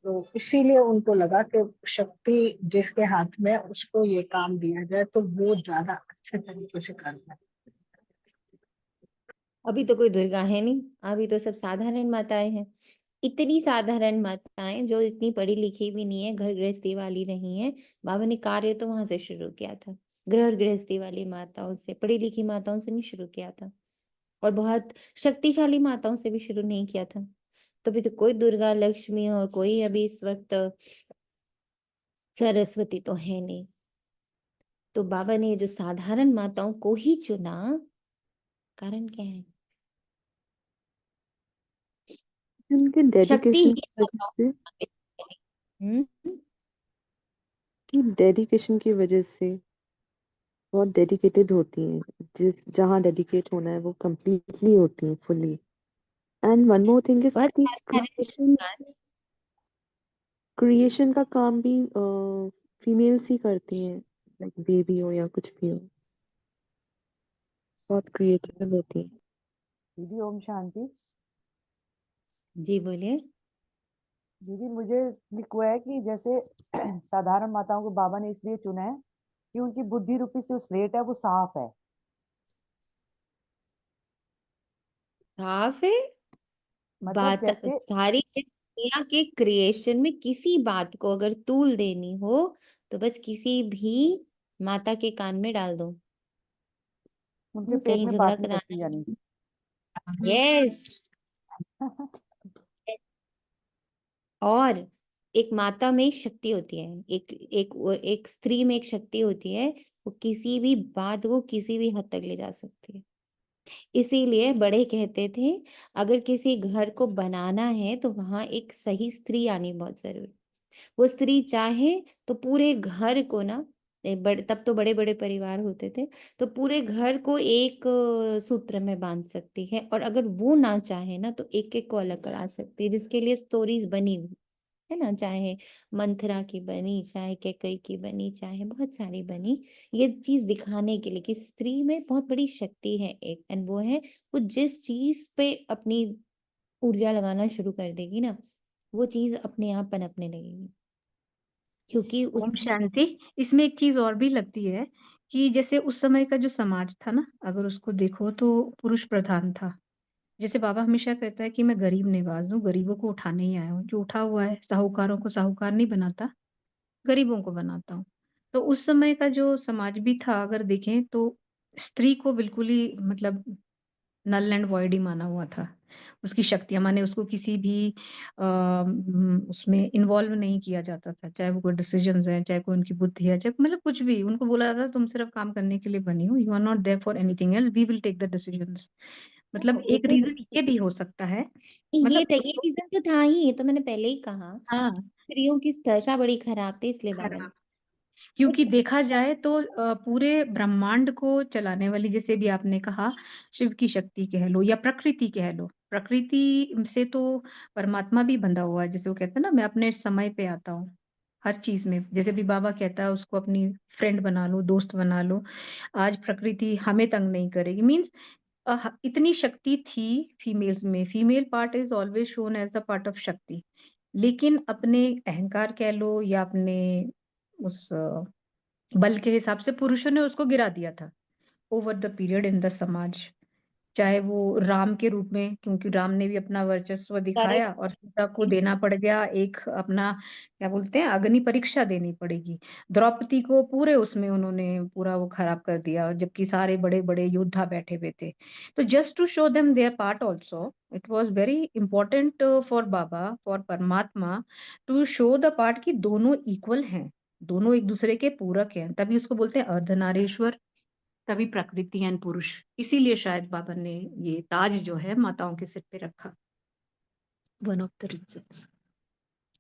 तो इसीलिए उनको लगा कि शक्ति जिसके हाथ में है, उसको ये काम दिया जाए तो वो ज्यादा अच्छे तरीके से करता है। अभी तो कोई दुर्गा है नहीं, अभी तो सब साधारण माताएं हैं। इतनी साधारण माताएं जो इतनी पढ़ी लिखी भी नहीं है, घर गृहस्थी वाली नहीं है। बाबा ने कार्य तो वहां से शुरू किया था, गृह गृहस्थी वाली माताओं से, पढ़ी लिखी माताओं से नहीं शुरू किया था, और बहुत शक्तिशाली माताओं से भी शुरू नहीं किया था। तो अभी तो कोई दुर्गा लक्ष्मी और कोई अभी इस वक्त सरस्वती तो है नहीं। तो बाबा ने जो साधारण माताओं को ही चुना, कारण क्या है? उनके शक्ति डेडिकेशन ही की वजह माताओं से, का काम है। कि डेडिकेशन की वजह से बहुत डेडिकेटेड होती हैं, जहाँ डेडिकेट होना है वो कंप्लीटली होती हैं, fully. And one more thing is बहुत कि सारे सारे क्रिएशन का काम भी फीमेल्स ही करती हैं, लाइक बेबी हो या कुछ भी हो, बहुत क्रिएटिव होती हैं। दीदी ओम शांति। जी बोलिए। दीदी मुझे लिखा है कि जैसे साधारण माताओं को बाबा ने इसलिए चुना है कि उनकी बुद्धि रूपी जो स्लेट है वो साफ है। साफ है मतलब बात। जैसे सारी इस दुनिया के क्रिएशन में किसी बात को अगर तूल देनी हो तो बस किसी भी माता के कान में डाल दो। उनके पेट कहीं में झगड़ा बात नहीं करती कराना यानी। है। यस। और एक माता में एक शक्ति होती है, एक स्त्री में एक शक्ति होती है, वो किसी भी बात को किसी भी हद तक ले जा सकती है। इसीलिए बड़े कहते थे अगर किसी घर को बनाना है तो वहां एक सही स्त्री आनी बहुत जरूरी। वो स्त्री चाहे तो पूरे घर को ना, तब तो बड़े बड़े परिवार होते थे, तो पूरे घर को एक सूत्र में बांध सकती है। और अगर वो ना चाहे ना तो एक एक को अलग करा सकती है, जिसके लिए स्टोरीज बनी हुई है ना। चाहे मंथरा की बनी, चाहे कैकई की बनी, चाहे बहुत सारी बनी, ये चीज दिखाने के लिए कि स्त्री में बहुत बड़ी शक्ति है एक, एंड वो है वो जिस चीज पे अपनी ऊर्जा लगाना शुरू कर देगी ना, वो चीज अपने आप पनपने लगेगी। क्योंकि ओम उस शांति। इसमें एक चीज और भी लगती है कि जैसे उस समय का जो समाज था ना, अगर उसको देखो तो पुरुष प्रधान था। जैसे बाबा हमेशा कहता है कि मैं गरीब नवाज हूँ, गरीबों को उठाने ही आया हूँ। जो उठा हुआ है, साहूकारों को साहूकार नहीं बनाता, गरीबों को बनाता हूँ। तो उस समय का जो समाज भी था अगर देखें तो स्त्री को बिल्कुल ही मतलब नल एंड वॉइड ही माना हुआ था। उसकी शक्तियाँ माने उसको किसी भी उसमें इन्वॉल्व नहीं किया जाता था। चाहे वो कोई डिसीजंस हैं, चाहे कोई उनकी बुद्धि है, चाहे मतलब कुछ भी। उनको बोला जाता था तुम सिर्फ काम करने के लिए बनी हो, you are not there for anything else, we will take the decisions. मतलब ये एक तो रीज़न ये भी हो सकता है। ये मतलब ये रीजन तो था ही, ये तो मैंने पहले ही कहा। हाँ, स्त्रियों की दशा बड़ी खराब थी इसलिए बाबा ने। खराब। क्योंकि बट देखा जाए तो पूरे ब्रह्मांड को चलाने वाली, जैसे भी आपने कहा, शिव की शक्ति कह लो या प्रकृति कह लो। प्रकृति से तो परमात्मा भी बंधा हुआ है। जैसे वो कहते हैं ना, मैं अपने समय पे आता हूँ हर चीज में। जैसे भी बाबा कहता है उसको अपनी फ्रेंड बना लो, दोस्त बना लो। आज प्रकृति हमें तंग नहीं करेगी। मीन्स इतनी शक्ति थी फीमेल्स में। Female part is always shown as a part of शक्ति। लेकिन अपने अहंकार कह लो या अपने उस बल के हिसाब से पुरुषों ने उसको गिरा दिया था over the period in the समाज। चाहे वो राम के रूप में, क्योंकि राम ने भी अपना वर्चस्व सारे दिखाया और सीता को देना पड़ गया एक अपना, क्या बोलते हैं, अग्नि परीक्षा देनी पड़ेगी। द्रौपदी को पूरे उसमें उन्होंने पूरा वो खराब कर दिया, जबकि सारे बड़े बड़े योद्धा बैठे हुए थे। तो just to show them their part also, it was very important for Baba, for परमात्मा, टू शो द पार्ट कि दोनों इक्वल हैं, दोनों एक दूसरे के पूरक हैं। तभी उसको बोलते हैं अर्धनारीश्वर, तभी प्रकृति एंड पुरुष। इसीलिए शायद बाबा ने ये ताज जो है माताओं के सिर पे रखा। One of the reasons.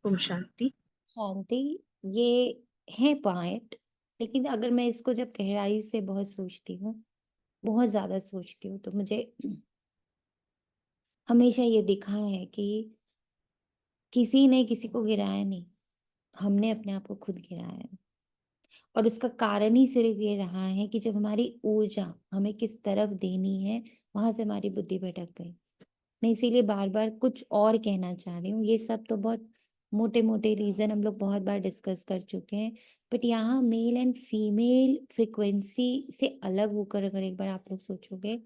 ओम शांति। शांति, ये है पॉइंट। लेकिन अगर मैं इसको जब गहराई से बहुत सोचती हूँ, बहुत ज्यादा सोचती हूँ, तो मुझे हमेशा ये दिखा है कि किसी ने किसी को गिराया नहीं, हमने अपने आप को खुद गिराया है। और उसका कारण ही सिर्फ ये रहा है कि जब हमारी ऊर्जा हमें किस तरफ देनी है, वहां से हमारी बुद्धि भटक गई। मैं इसीलिए बार बार कुछ और कहना चाह रही हूँ। ये सब तो बहुत मोटे मोटे रीजन हम लोग बहुत बार डिस्कस कर चुके हैं। बट यहाँ मेल एंड फीमेल फ्रिक्वेंसी से अलग होकर अगर एक बार आप लोग सोचोगे,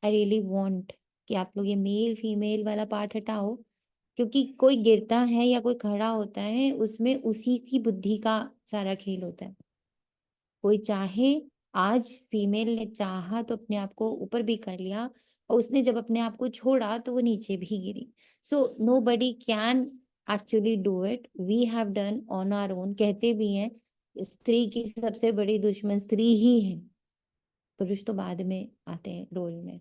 आई रियली वांट कि आप लोग ये मेल फीमेल वाला पार्ट हटाओ। क्योंकि कोई गिरता है या कोई खड़ा होता है, उसमें उसी की बुद्धि का सारा खेल होता है। कोई चाहे, आज फीमेल ने चाहा तो अपने आप को ऊपर भी कर लिया, और उसने जब अपने आप को छोड़ा तो वो नीचे भी गिरी। So nobody can actually do it, we have done on our own. कहते भी हैं स्त्री की सबसे बड़ी दुश्मन स्त्री ही है, पुरुष तो बाद में आते हैं रोल में।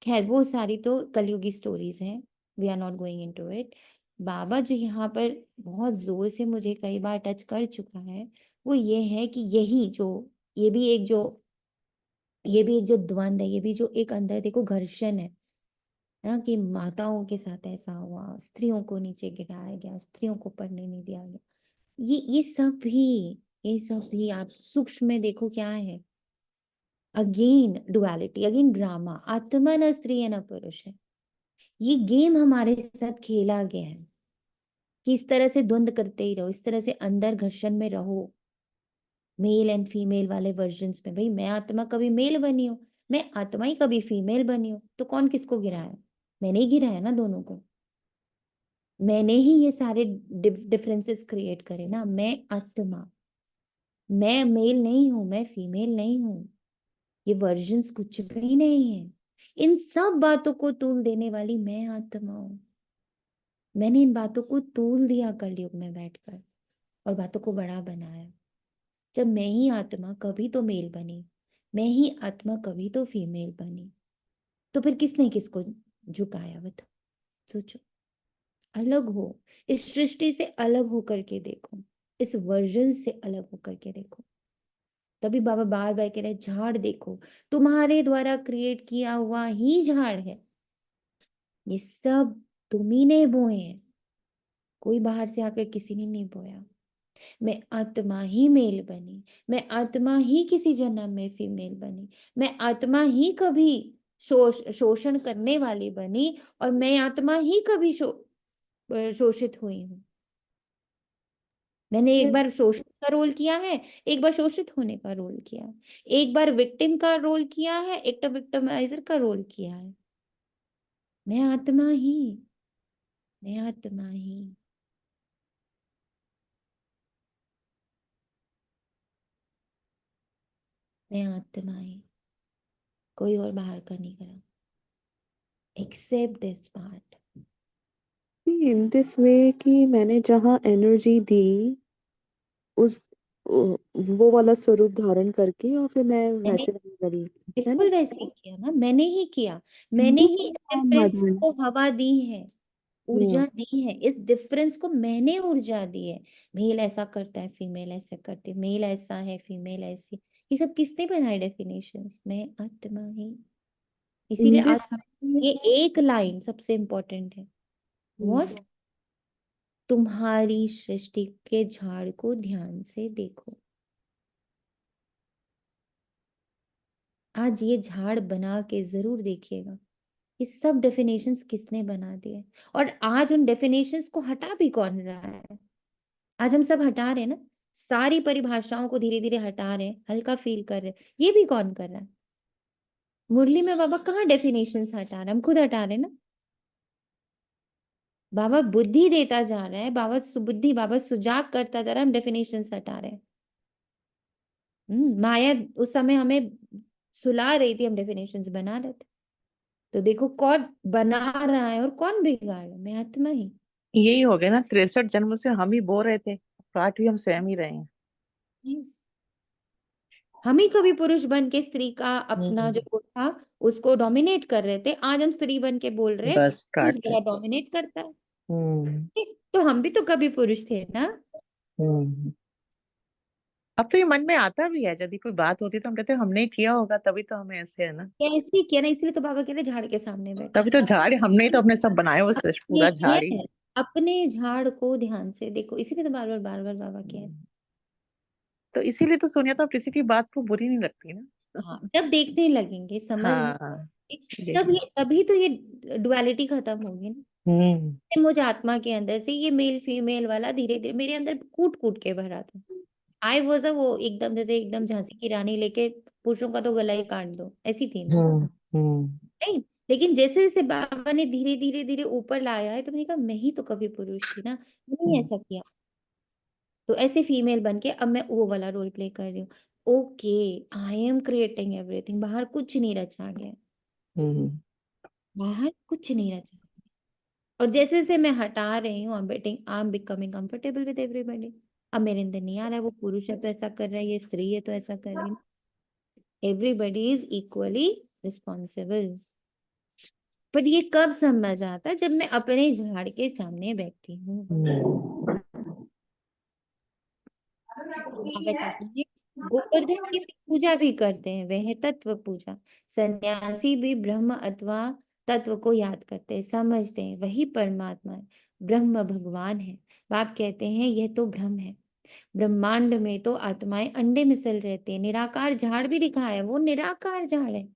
खैर वो सारी तो कलयुगी स्टोरीज हैं। We are not going into it. बाबा जो यहाँ पर बहुत जोर से मुझे कई बार टच कर चुका है, वो ये है कि यही जो ये भी एक जो ये भी एक जो द्वंद है, ये भी जो एक अंदर देखो घर्षण है ना, कि माताओं के साथ ऐसा हुआ, स्त्रियों को नीचे गिराया गया, स्त्रियों को पढ़ने नहीं दिया गया, ये सब भी आप सूक्ष्म में देखो क्या है। अगेन डुअलिटी, अगेन ड्रामा, आत्मा न स्त्री है न पुरुष है। ये गेम हमारे साथ खेला गया है कि इस तरह से द्वंद करते ही रहो, इस तरह से अंदर घर्षण में रहो, मेल एंड फीमेल वाले वर्जन्स में। भाई मैं आत्मा कभी मेल बनी हूँ, मैं आत्मा ही कभी फीमेल बनी हूँ, तो कौन किसको गिराया? मैंने ही गिराया ना दोनों को, मैंने ही ये सारे डिफरेंसेस क्रिएट करे ना। मैं आत्मा, मैं मेल नहीं हूं, मैं फीमेल नहीं हूं, ये वर्जन्स कुछ भी नहीं है। इन सब बातों को तूल देने वाली मैं आत्मा हूं। मैंने इन बातों को तूल दिया कलयुग में बैठकर और बातों को बड़ा बनाया। जब मैं ही आत्मा कभी तो मेल बनी, मैं ही आत्मा कभी तो फीमेल बनी, तो फिर किसने किसको झुकाया? बताओ, सोचो। अलग हो, इस सृष्टि से अलग होकर के देखो, इस वर्जन से अलग होकर के देखो। तभी बाबा बार बार कह रहे झाड़ देखो, तुम्हारे द्वारा क्रिएट किया हुआ ही झाड़ है, ये सब तुम्ही ने बोए हैं, कोई बाहर से आकर किसी ने नहीं बोया। मैं आत्मा ही मेल बनी, मैं आत्मा ही किसी जन्म में फीमेल बनी, मैं आत्मा ही कभी शोषण करने वाली बनी, और मैं आत्मा ही कभी शोषित हुई हूं। मैंने एक बार शोषित का रोल किया है, एक बार शोषित होने का रोल किया है, एक बार विक्टिम का रोल किया है, एक तो विक्टिमाइजर का रोल किया है। मैं आत्मा ही, मैं आत्मा ही। मैं आत्मा ही, कोई और बाहर का नहीं करा। Except this part. In this way कि मैंने जहाँ एनर्जी दी उस वो वाला स्वरूप धारण करके और फिर मैं मैंने वैसे नहीं करी, है ना? बिल्कुल वैसे ही किया ना, मैंने ही किया, मैंने this he is difference mother. को हवा दी है, ऊर्जा दी है, इस डिफरेंस को मैंने ऊर्जा दी है। मेल ऐसा करता है, फीमेल ऐसे करती है, मेल ऐसा है, फीमेल ऐसी, ये सब किसने बनाए डेफिनेशंस? मैं आत्मा ही। इन इसीलिए आज दिस ये एक लाइन सबसे इंपॉर्टेंट है। व्हाट? तुम्हारी सृष्टि के झाड़ को ध्यान से देखो। आज ये झाड़ बना के जरूर देखिएगा, ये सब डेफिनेशंस किसने बना दिए, और आज उन डेफिनेशंस को हटा भी कौन रहा है? आज हम सब हटा रहे हैं ना, सारी परिभाषाओं को धीरे धीरे हटा रहे हैं, हल्का फील कर रहे हैं। ये भी कौन कर रहा है? मुरली में बाबा कहाँ डेफिनेशंस हटा रहे हैं? हम खुद हटा रहे हैं ना। बाबा बुद्धि देता जा रहा है, बाबा सुबुद्धि, बाबा सुजाग करता जा रहा है, हम डेफिनेशंस हटा रहे हैं। माया उस समय हमें सुला रही थी, हम डेफिनेशंस बना रहे थे। तो देखो कौन बना रहा है और कौन बिगाड़ रहा है? मैं आत्मा ही। यही हो गया ना, 63 जन्म से हम ही बो रहे थे, काट भी हम स्वयं ही रहे हैं। Yes. हम ही कभी पुरुष बन के स्त्री का अपना जो वो था उसको डोमिनेट कर रहे थे, आज हम स्त्री बन के बोल रहे बस पुरुष काट रहे। बड़ा डोमिनेट करता है। हम्म तो हम भी तो कभी पुरुष थे ना। हम्म अब तो ये मन में आता भी है, यदि कोई बात होती तो हम कहते हैं हमने ही किया होगा, तभी तो हमें ऐसे है ना। कैसे किया ना, इसलिए तो बाबा कह रहे झाड़ के सामने बैठो। तभी तो झाड़, हमने ही तो अपने सब बनाए, वो सृष्टि ये पूरा झाड़ ही है, अपने झाड़ को ध्यान से देखो, इसीलिए तो बार बार बाबा कह रहे। तो इसीलिए तो सोनिया, तो अब किसी की बात को बुरी नहीं लगती ना। हाँ, जब देखने लगेंगे, समझने हाँ लगेंगे, यही। तभी तो ये डुअलिटी खत्म होगी ना। मुझे आत्मा के अंदर से ये मेल फीमेल वाला धीरे धीरे मेरे अंदर कूट कूट के भरा था। आई वॉज वो एकदम जैसे एकदम झांसी की रानी लेके पुरुषों का तो गला ही काट दो, ऐसी थी मैं। हम्म नहीं, लेकिन जैसे जैसे बाबा ने धीरे धीरे धीरे ऊपर लाया है, तो मैंने कहा मैं ही तो कभी पुरुष थी ना, नहीं ऐसा किया। तो ऐसे फीमेल बन के अब मैं वो वाला रोल प्ले कर रही हूँ। Okay, I am creating everything, बाहर कुछ नहीं रचा गया, हम्म बाहर कुछ नहीं रचा। और जैसे जैसे मैं हटा रही हूँ, I am becoming comfortable with everybody. अब मेरे अंदर नहीं आ रहा है वो पुरुष है तो ऐसा कर रहा है, ये स्त्री है तो ऐसा कर रही है। Everybody is equally responsible. पर ये कब समझ आता जब मैं अपने झाड़ के सामने बैठती हूँ। आप बताइए, गोवर्धन की पूजा भी करते हैं, वह है तत्व पूजा। सन्यासी भी ब्रह्म अथवा तत्व को याद करते हैं, समझते हैं वही परमात्मा है, ब्रह्म भगवान है। बाप कहते हैं यह तो भ्रम है, ब्रह्मांड में तो आत्माएं अंडे मिसल रहते हैं। निराकार झाड़ भी दिखाया है, वो निराकार झाड़ है,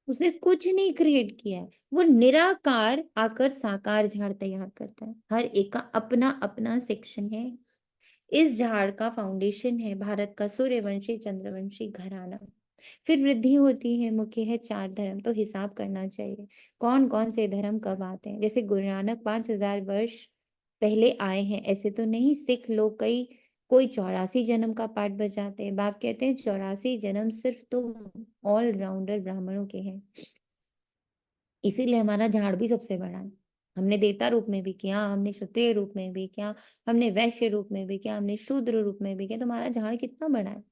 उसने कुछ नहीं क्रिएट किया है, वो निराकार आकर साकार झाड़ तैयार करता है। हर एक का अपना अपना सेक्शन है। इस झाड़ का फाउंडेशन है भारत का सूर्यवंशी चंद्रवंशी घराना। फिर वृद्धि होती है, मुख्य है 4 धर्म। तो हिसाब करना चाहिए कौन कौन से धर्म कब आते हैं। जैसे गुरु नानक 5000 वर्ष पहले आए हैं, ऐसे तो नहीं। सिख लोग कोई 84 जन्म का पाठ बजाते हैं। बाप कहते हैं 84 जन्म सिर्फ तो ऑलराउंडर ब्राह्मणों के हैं, इसीलिए हमारा झाड़ भी सबसे बड़ा है। हमने देवता रूप में भी किया, हमने क्षत्रिय रूप में भी किया, हमने वैश्य रूप में भी किया, हमने शूद्र रूप में भी किया। तो हमारा झाड़ कितना बड़ा है।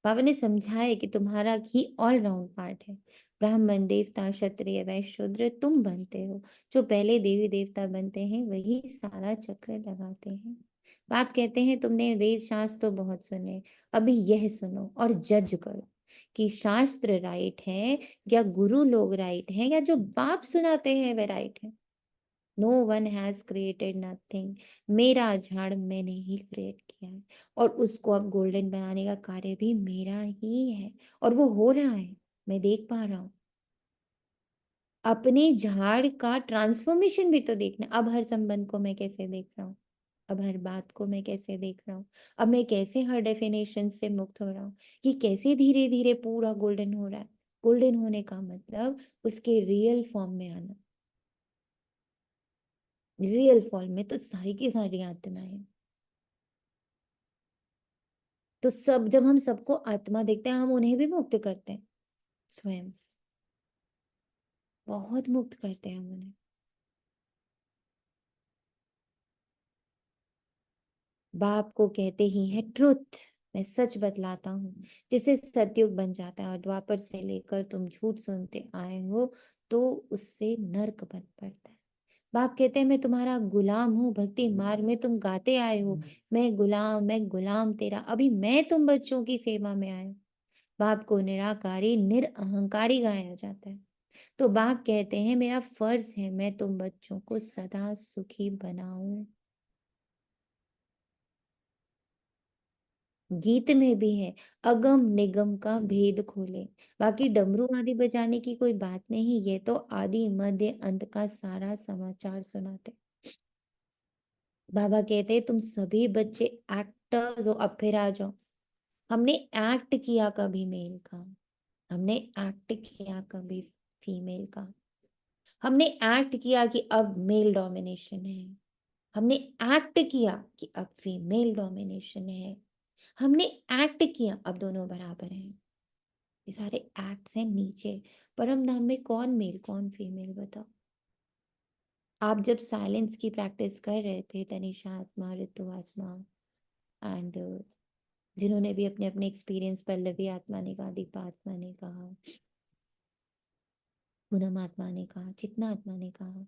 बाबा ने समझाया कि तुम्हारा ही ऑलराउंड पार्ट है। ब्राह्मण देवता क्षत्रिय वैश्य शूद्र तुम बनते हो। जो पहले देवी देवता बनते हैं वही सारा चक्र लगाते हैं। बाप कहते हैं तुमने वेद शास्त्र तो बहुत सुने, अभी यह सुनो और जज करो कि शास्त्र राइट है या गुरु लोग राइट हैं या जो बाप सुनाते हैं वे राइट है। No one has created nothing. मेरा झाड़ मैंने ही क्रिएट किया है और उसको अब गोल्डन बनाने का कार्य भी मेरा ही है और वो हो रहा है, मैं देख पा रहा हूँ। अपने झाड़ का ट्रांसफॉर्मेशन भी तो देखना। अब हर संबंध को मैं कैसे देख रहा हूँ, अब हर बात को मैं कैसे देख रहा हूँ, अब मैं कैसे हर डेफिनेशन से मुक्त हो रहा हूँ, ये कैसे धीरे धीरे पूरा गोल्डन हो रहा है। गोल्डन होने का मतलब उसके रियल फॉर्म में आना। रियल फॉर्म में तो सारी की सारी आत्माएं। तो सब जब हम सबको आत्मा देखते हैं, हम उन्हें भी मुक्त करते हैं स्वयं से, बहुत मुक्त करते हैं हम उन्हें। बाप को कहते ही है ट्रुथ, मैं सच बतलाता हूँ। जिसे सतयुग बन जाता है और द्वापर से लेकर तुम झूठ सुनते आए हो तो उससे नर्क बन पड़ता है। बाप कहते हैं मैं तुम्हारा गुलाम हूँ, भक्ति मार्ग में तुम गाते आए हो मैं गुलाम तेरा। अभी मैं तुम बच्चों की सेवा में आया। बाप को निराकारी निरअहंकारी गाया जाता है। तो बाप कहते हैं मेरा फर्ज है मैं तुम बच्चों को सदा सुखी बनाऊं। गीत में भी है अगम निगम का भेद खोले। बाकी डमरू आदि बजाने की कोई बात नहीं, ये तो आदि मध्य अंत का सारा समाचार सुनाते। बाबा कहते हैं तुम सभी बच्चे एक्टर्स हो, अब फिर आ जाओ। हमने एक्ट किया कभी मेल का, हमने एक्ट किया कभी फीमेल का, हमने एक्ट किया कि अब मेल डोमिनेशन है, हमने एक्ट किया कि अब फीमेल डोमिनेशन है, हमने एक्ट किया अब दोनों बराबर हैं। ये सारे एक्ट्स हैं नीचे। परम धाम में कौन मेल कौन फीमेल बताओ। आप जब साइलेंस की प्रैक्टिस कर रहे थे, तनिषा आत्मा ऋतु आत्मा एंड जिन्होंने भी अपने अपने एक्सपीरियंस, पल्लवी आत्मा ने कहा, दीपा आत्मा ने कहा, पूनम आत्मा ने कहा, चितना आत्मा ने कहा,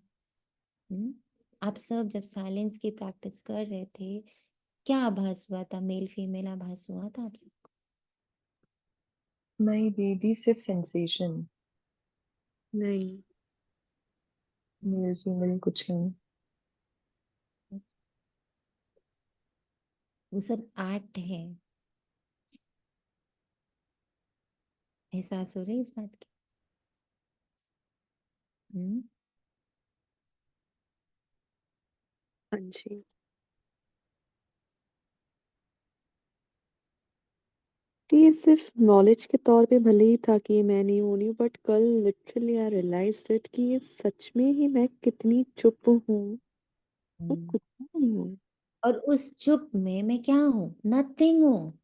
आप सब जब साइलेंस की प्रैक्टिस कर रहे थे क्या आभास हुआ था, मेल फीमेल आभास हुआ था आप सबको? नहीं दीदी, सिर्फ सेंसेशन, नहीं। मेल फीमेल कुछ नहीं। वो सब एक्ट है। एहसास हो रही है इस बात की? हम्म। हाँ जी। ये सिर्फ नॉलेज के तौर पे भले ही था कि ये मैं नहीं होनी हूँ, बट कल लिटरली आई रियलाइज दैट कि ये सच में ही मैं कितनी चुप हूँ। मैं हम्म। कुछ नहीं हूँ। और उस चुप में मैं क्या हूँ? नथिंग हूँ।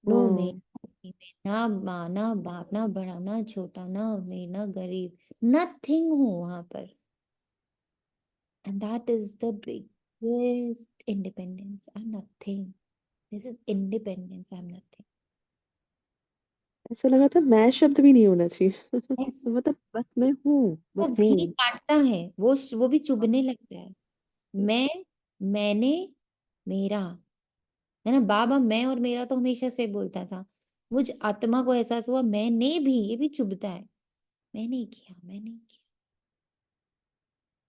नो में हाँ। ना माँ ना बाप ना बड़ा ना छोटा ना अमीर ना गरीब, नथिंग हूँ वहां पर। And that is the biggest independence. I am nothing, this is independence, I am nothing. ऐसा लगा था मैं शब्द भी नहीं होना चाहिए। यस, मतलब बस मैं हूँ, वो बस भी हूँ। काटता है, वो भी चुभने लगता है। मैं, मैंने, मेरा, है ना। बाबा मैं और मेरा तो हमेशा से बोलता था। मुझ आत्मा को एहसास हुआ मैंने भी, ये भी चुभता है। मैंने किया, मैंने किया,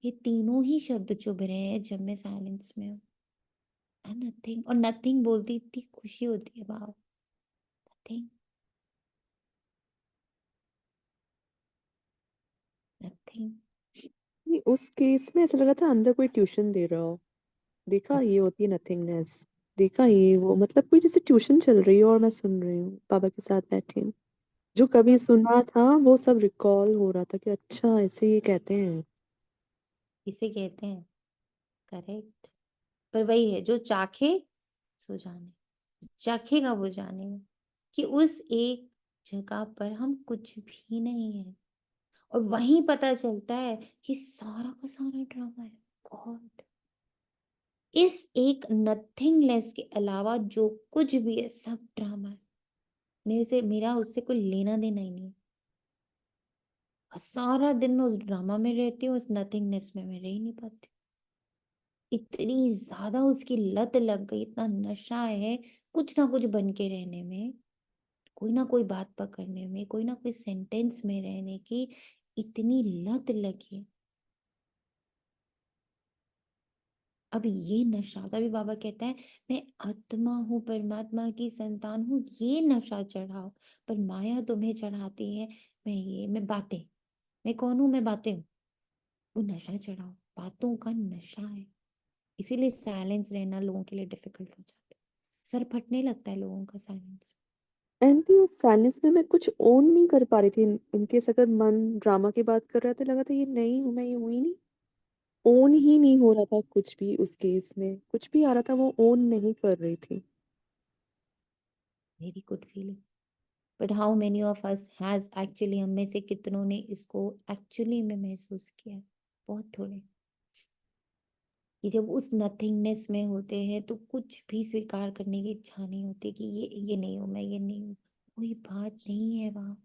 ये तीनों ही शब्द चुभ रहे हैं जब मैं साइलेंस में हूँ। नथिंग, और नथिंग बोलती इतनी खुशी होती है बाबा। Nothing, nothing. नहीं, उस केस में ऐसा लगा था अंदर कोई ट्यूशन दे रहा हो। देखा ये होती है नथिंगनेस। देखा ये वो, मतलब कोई जैसे ट्यूशन चल रही हो और मैं सुन रही हूँ, बाबा के साथ बैठी हूँ। जो कभी सुना था वो सब रिकॉल हो रहा था कि अच्छा ऐसे ये कहते हैं। इसे कहते हैं, करेक्ट। पर वही है, जो चाखे सो जाने, चखेगा वो जाने कि उस एक जगह पर हम कुछ भी नहीं है। और वहीं पता चलता है कि सारा का सारा ड्रामा है। गॉड, इस एक नथिंगलेस के अलावा जो कुछ भी है सब ड्रामा है। मेरा उससे कोई लेना देना ही नहीं। और सारा दिन मैं उस ड्रामा में रहती हूँ, उस नथिंगनेस में मैं रह ही नहीं पाती। इतनी ज्यादा उसकी लत लग गई, इतना नशा है कुछ ना कुछ बन के रहने में, कोई ना कोई बात पकड़ने में, कोई ना कोई सेंटेंस में रहने की इतनी लत लगी। अब ये नशा, तभी बाबा कहता है मैं आत्मा हूँ, परमात्मा की संतान हूँ, ये नशा चढ़ाओ। पर माया तुम्हें चढ़ाती है मैं बातें, मैं कौन हूँ, मैं बातें हूँ। वो नशा चढ़ाओ, बातों का नशा है। इसीलिए साइलेंस रहना लोगों के लिए डिफिकल्ट हो जाता है। सर फटने लगता है लोगों का साइलेंस। एंड उस साइलेंस में मैं कुछ ओन नहीं कर पा रही थी। इनकेस अगर मन ड्रामा की बात कर रहा था, लगा था ये नहीं हूँ मैं, ये हुई नहीं। ओन ही नहीं हो रहा था कुछ भी। उस केस में कुछ भी आ रहा था वो ओन नहीं कर रही थी। Very good feeling. But how many of us has actually, हम में से कितनों ने इसको एक्चुअली में महसूस किया है? बहुत थोड़े। कि जब उस नथिंगनेस में होते हैं तो कुछ भी स्वीकार करने की इच्छा नहीं होती कि ये नहीं हूं मैं, ये नहीं हूं। कोई बात नहीं है वहां।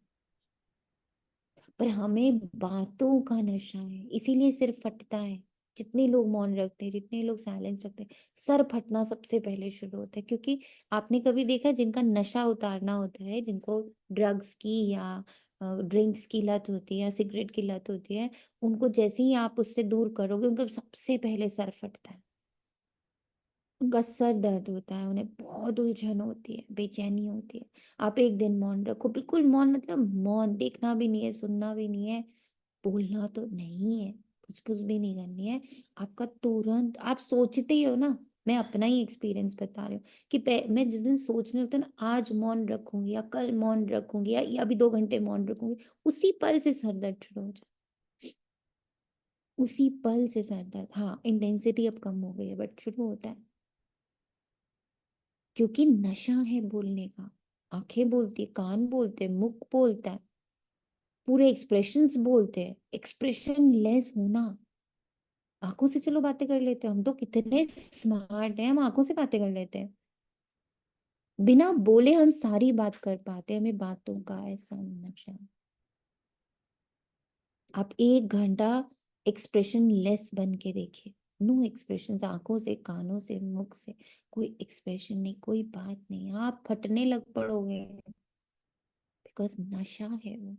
पर हमें बातों का नशा है, इसीलिए सिर फटता है। जितने लोग मौन रखते हैं, जितने लोग साइलेंस रखते हैं, सर फटना सबसे पहले शुरू होता है। क्योंकि आपने कभी देखा जिनका नशा उतारना होता है, जिनको ड्रग्स की या ड्रिंक्स की लत होती है या सिगरेट की लत होती है, उनको जैसे ही आप उससे दूर करोगे उनका सबसे पहले सर फटता है। उनका सर दर्द होता है, उन्हें बहुत उलझन होती है, बेचैनी होती है। आप एक दिन मौन रखो, बिल्कुल मौन, मतलब मौन, देखना भी नहीं है, सुनना भी नहीं है, बोलना तो नहीं है, फुसफुस भी नहीं करनी है। आपका तुरंत, आप सोचते ही हो ना, मैं अपना ही एक्सपीरियंस बता रही हूँ कि मैं जिस दिन सोचने लगता है ना, आज मौन रखूंगी या कल मौन रखूंगी या अभी 2 घंटे मौन रखूंगी, उसी पल से सर दर्द शुरू हो जाए। उसी पल से सर दर्द, हाँ इंटेंसिटी अब कम हो गई है बट शुरू होता है। क्योंकि नशा है बोलने का। आंखें बोलती है, कान बोलते हैं, मुख बोलता है, पूरे एक्सप्रेशंस बोलते हैं। एक्सप्रेशन लेस होना, आंखों से चलो बातें कर लेते हैं, हम तो कितने स्मार्ट हैं, हम आंखों से बातें कर लेते हैं। बिना बोले हम सारी बात कर पाते हैं, हमें बातों का ऐसा नशा। आप 1 घंटा एक्सप्रेशन लेस बन के देखिए। नो एक्सप्रेशन, आंखों से, कानों से, मुख से कोई एक्सप्रेशन नहीं, कोई बात नहीं, आप फटने लग पड़ोगे। बिकॉज नशा है वो।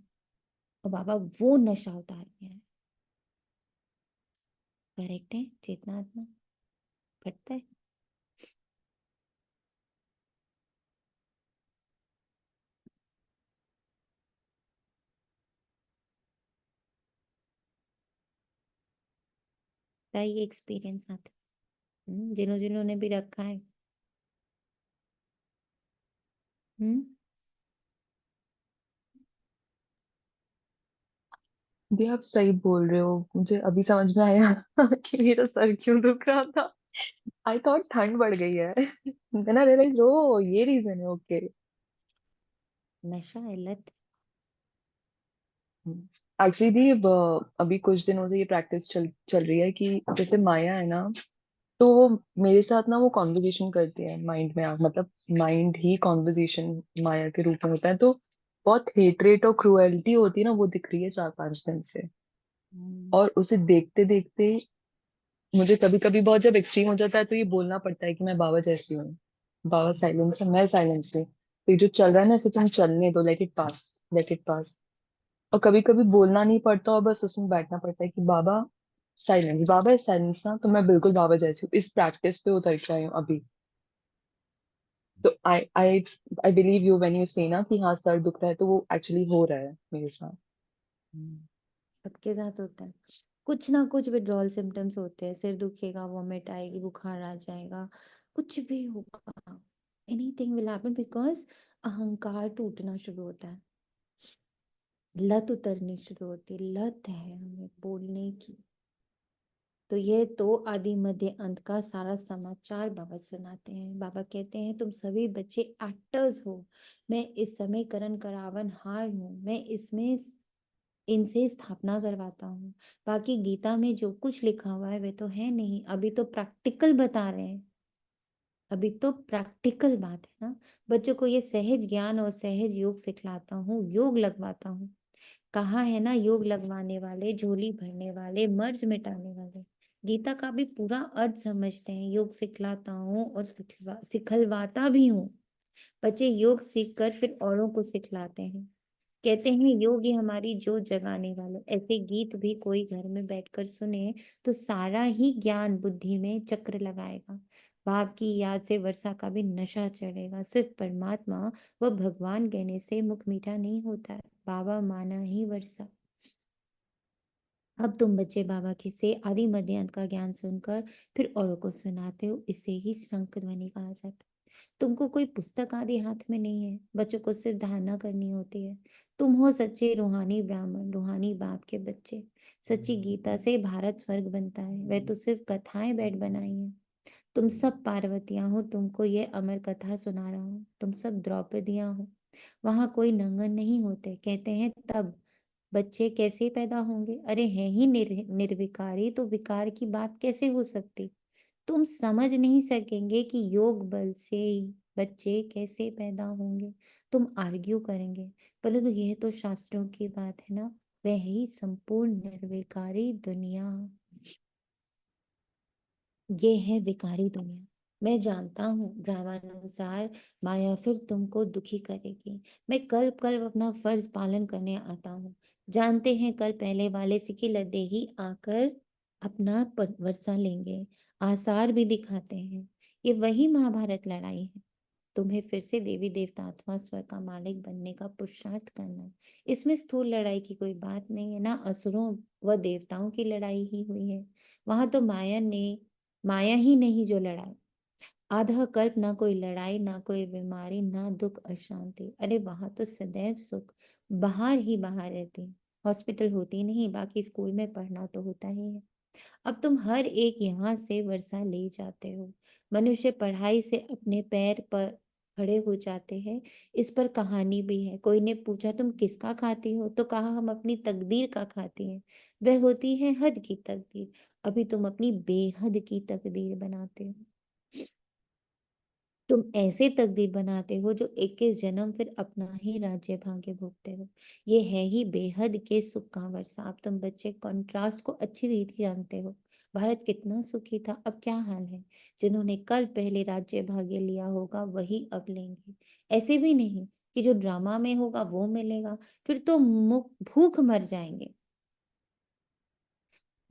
और बाबा वो नशा उतार के है। करेक्ट है, चेतनात्मा फटता है। ये एक्सपीरियंस आता है। जिन्होंने भी रखा है। हम्म। दी आप सही बोल रहे हो, मुझे अभी समझ में आया कि मेरा सर क्यों दुख रहा था। आई थॉट ठंड बढ़ गई है। देन आई रियलाइज ओ ये रीजन है, ओके। नशा है, लत। एक्चुअली दी अभी कुछ दिनों से ये प्रैक्टिस चल चल रही है कि जैसे माया है ना, तो वो मेरे साथ ना वो कॉन्वर्जेशन करती है माइंड में, मतलब माइंड ही कॉन्वर्जेशन माया के रूप में होता है। तो बहुत हेट्रेट और क्रुएलिटी होती है ना, वो दिख रही है 4-5 दिन से। और उसे देखते देखते मुझे कभी कभी बहुत जब एक्सट्रीम हो जाता है तो ये बोलना पड़ता है कि मैं बाबा जैसी हूँ, बाबा साइलेंस है, मैं साइलेंस हूँ, तो ये जो चल रहा है ना इसे तुम चलने दो, let it pass, let it pass. और कभी कभी बोलना नहीं पड़ता और बस उसमें बैठना पड़ता है कि बाबा साइलेंस, बाबा है साइलेंस ना, तो मैं बिल्कुल बाबा जैसी हूँ। इस प्रैक्टिस पे उतर के आई हूँ अभी। तो I I believe you when you say ना कि हाँ सर दुख रहा है, तो वो एक्चुअली हो रहा है मेरे साथ। सबके साथ होता है, कुछ ना कुछ विड्रॉल सिम्टम्स होते हैं, सिर दुखेगा, वॉमिट आएगी, बुखार आ जाएगा, कुछ भी होगा, एनीथिंग विल हैपन, बिकॉज अहंकार टूटना शुरू होता है, लत उतरनी शुरू होती है, लत है हमें बोलने की। तो ये तो आदि मध्य अंत का सारा समाचार बाबा सुनाते हैं। बाबा कहते हैं तुम सभी बच्चे एक्टर्स हो, मैं इस समय करण करावन हार हूँ, मैं इसमें इनसे स्थापना करवाता हूँ। बाकी गीता में जो कुछ लिखा हुआ है वे तो है नहीं, अभी तो प्रैक्टिकल बता रहे हैं, अभी तो प्रैक्टिकल बात है ना। बच्चों को ये सहज ज्ञान और सहज योग सिखलाता हूँ, योग लगवाता हूँ। कहाँ है ना योग लगवाने वाले, झोली भरने वाले, मर्ज मिटाने वाले। गीता का भी पूरा अर्थ समझते हैं, योग सिखलाता हूँ और सिखलवाता भी हूँ। बच्चे योग सीख कर फिर औरों को सिखलाते हैं। कहते हैं योग ही हमारी जोत जगाने वाले। ऐसे गीत भी कोई घर में बैठकर सुने तो सारा ही ज्ञान बुद्धि में चक्र लगाएगा। बाप की याद से वर्षा का भी नशा चढ़ेगा। सिर्फ परमात्मा व भगवान कहने से मुख मीठा नहीं होता है, बाबा माना ही वर्षा। अब तुम बच्चे बाबा के से आदि मध्य अंत का ज्ञान सुनकर फिर औरों को सुनाते हो, इसे ही शंख ध्वनि कहा जाता है। तुमको कोई पुस्तक आदि हाथ में नहीं है, बच्चों को सिर्फ धारणा करनी होती है। तुम हो सच्चे रूहानी ब्राह्मण, रूहानी बाप के बच्चे। सच्ची गीता से भारत स्वर्ग बनता है, वह तो सिर्फ कथाएं बैठ बनाई हैं। तुम सब पार्वतियां हो, तुमको ये अमर कथा सुना रहा हूँ। तुम सब द्रौपदियां हो, वहां कोई नंगन नहीं होते। कहते हैं तब बच्चे कैसे पैदा होंगे? अरे है ही निर्विकारी, तो विकार की बात कैसे हो सकती? तुम समझ नहीं सकेंगे कि योग बल से ही बच्चे कैसे पैदा होंगे। तुम आर्ग्यू करेंगे, परंतु यह तो शास्त्रों की बात है ना, वह ही संपूर्ण निर्विकारी दुनिया, ये है विकारी दुनिया। मैं जानता हूँ ड्रामानुसार माया फिर तुमको दुखी करेगी। मैं कल्प कल्प अपना फर्ज पालन करने आता हूँ। जानते हैं कल पहले वाले सिक्के लद्दे ही आकर अपना वर्षा लेंगे, आसार भी दिखाते हैं। ये वही महाभारत लड़ाई है। तुम्हें फिर से देवी देवता अथवा स्वर्ग का मालिक बनने का पुरुषार्थ करना है। इसमें स्थूल लड़ाई की कोई बात नहीं है ना, असुरों व देवताओं की लड़ाई ही हुई है। वहां तो माया ही नहीं जो लड़ाई। आधा कल्प ना कोई लड़ाई, ना कोई बीमारी, ना दुख अशांति। अरे वहां तो सदैव सुख, बाहर ही बाहर रहती। हॉस्पिटल होती नहीं, बाकी स्कूल में पढ़ना तो होता ही है। अब तुम हर एक यहाँ से वर्षा ले जाते हो। मनुष्य पढ़ाई से अपने पैर पर खड़े हो जाते हैं। इस पर कहानी भी है। कोई ने पूछा तुम किसका खाती हो, तो कहा हम अपनी तकदीर का खाती हैं। वह होती है हद की तकदीर। अभी तुम अपनी बेहद की तकदीर बनाते हो। तुम ऐसे तकदीर बनाते हो जो 21 जन्म फिर अपना ही राज्य भाग्य भोगते हो। ये है ही बेहद के सुख का वर्षा। अब तुम बच्चे कंट्रास्ट को अच्छी रीति जानते हो। भारत कितना सुखी था, अब क्या हाल है। जिन्होंने कल पहले राज्य भाग्य लिया होगा वही अब लेंगे। ऐसे भी नहीं कि जो ड्रामा में होगा वो मिलेगा, फिर तो मुख भूख मर जाएंगे।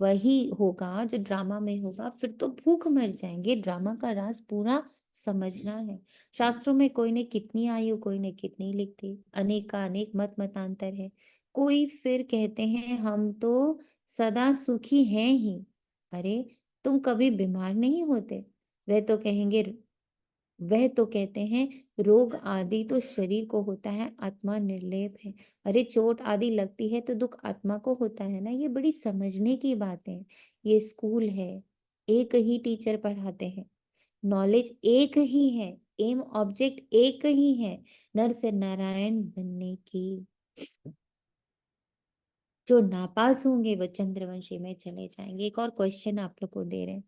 वही होगा जो ड्रामा में होगा, फिर तो भूख मर जाएंगे। ड्रामा का राज पूरा समझना है। शास्त्रों में कोई ने कितनी आयु, कोई ने कितनी लिख दी, अनेक का अनेक मत मतांतर है। कोई फिर कहते हैं हम तो सदा सुखी हैं ही। अरे तुम कभी बीमार नहीं होते। वह तो कहेंगे, वह तो कहते हैं रोग आदि तो शरीर को होता है, आत्मा निर्लेप है। अरे चोट आदि लगती है तो दुख आत्मा को होता है ना। ये बड़ी समझने की बात है। ये स्कूल है, एक ही टीचर पढ़ाते हैं, नॉलेज एक ही है, एम ऑब्जेक्ट एक ही है, नर से नारायण बनने की। जो नापास होंगे वो चंद्रवंशी में चले जाएंगे। एक और क्वेश्चन आप लोग को दे रहे हैं।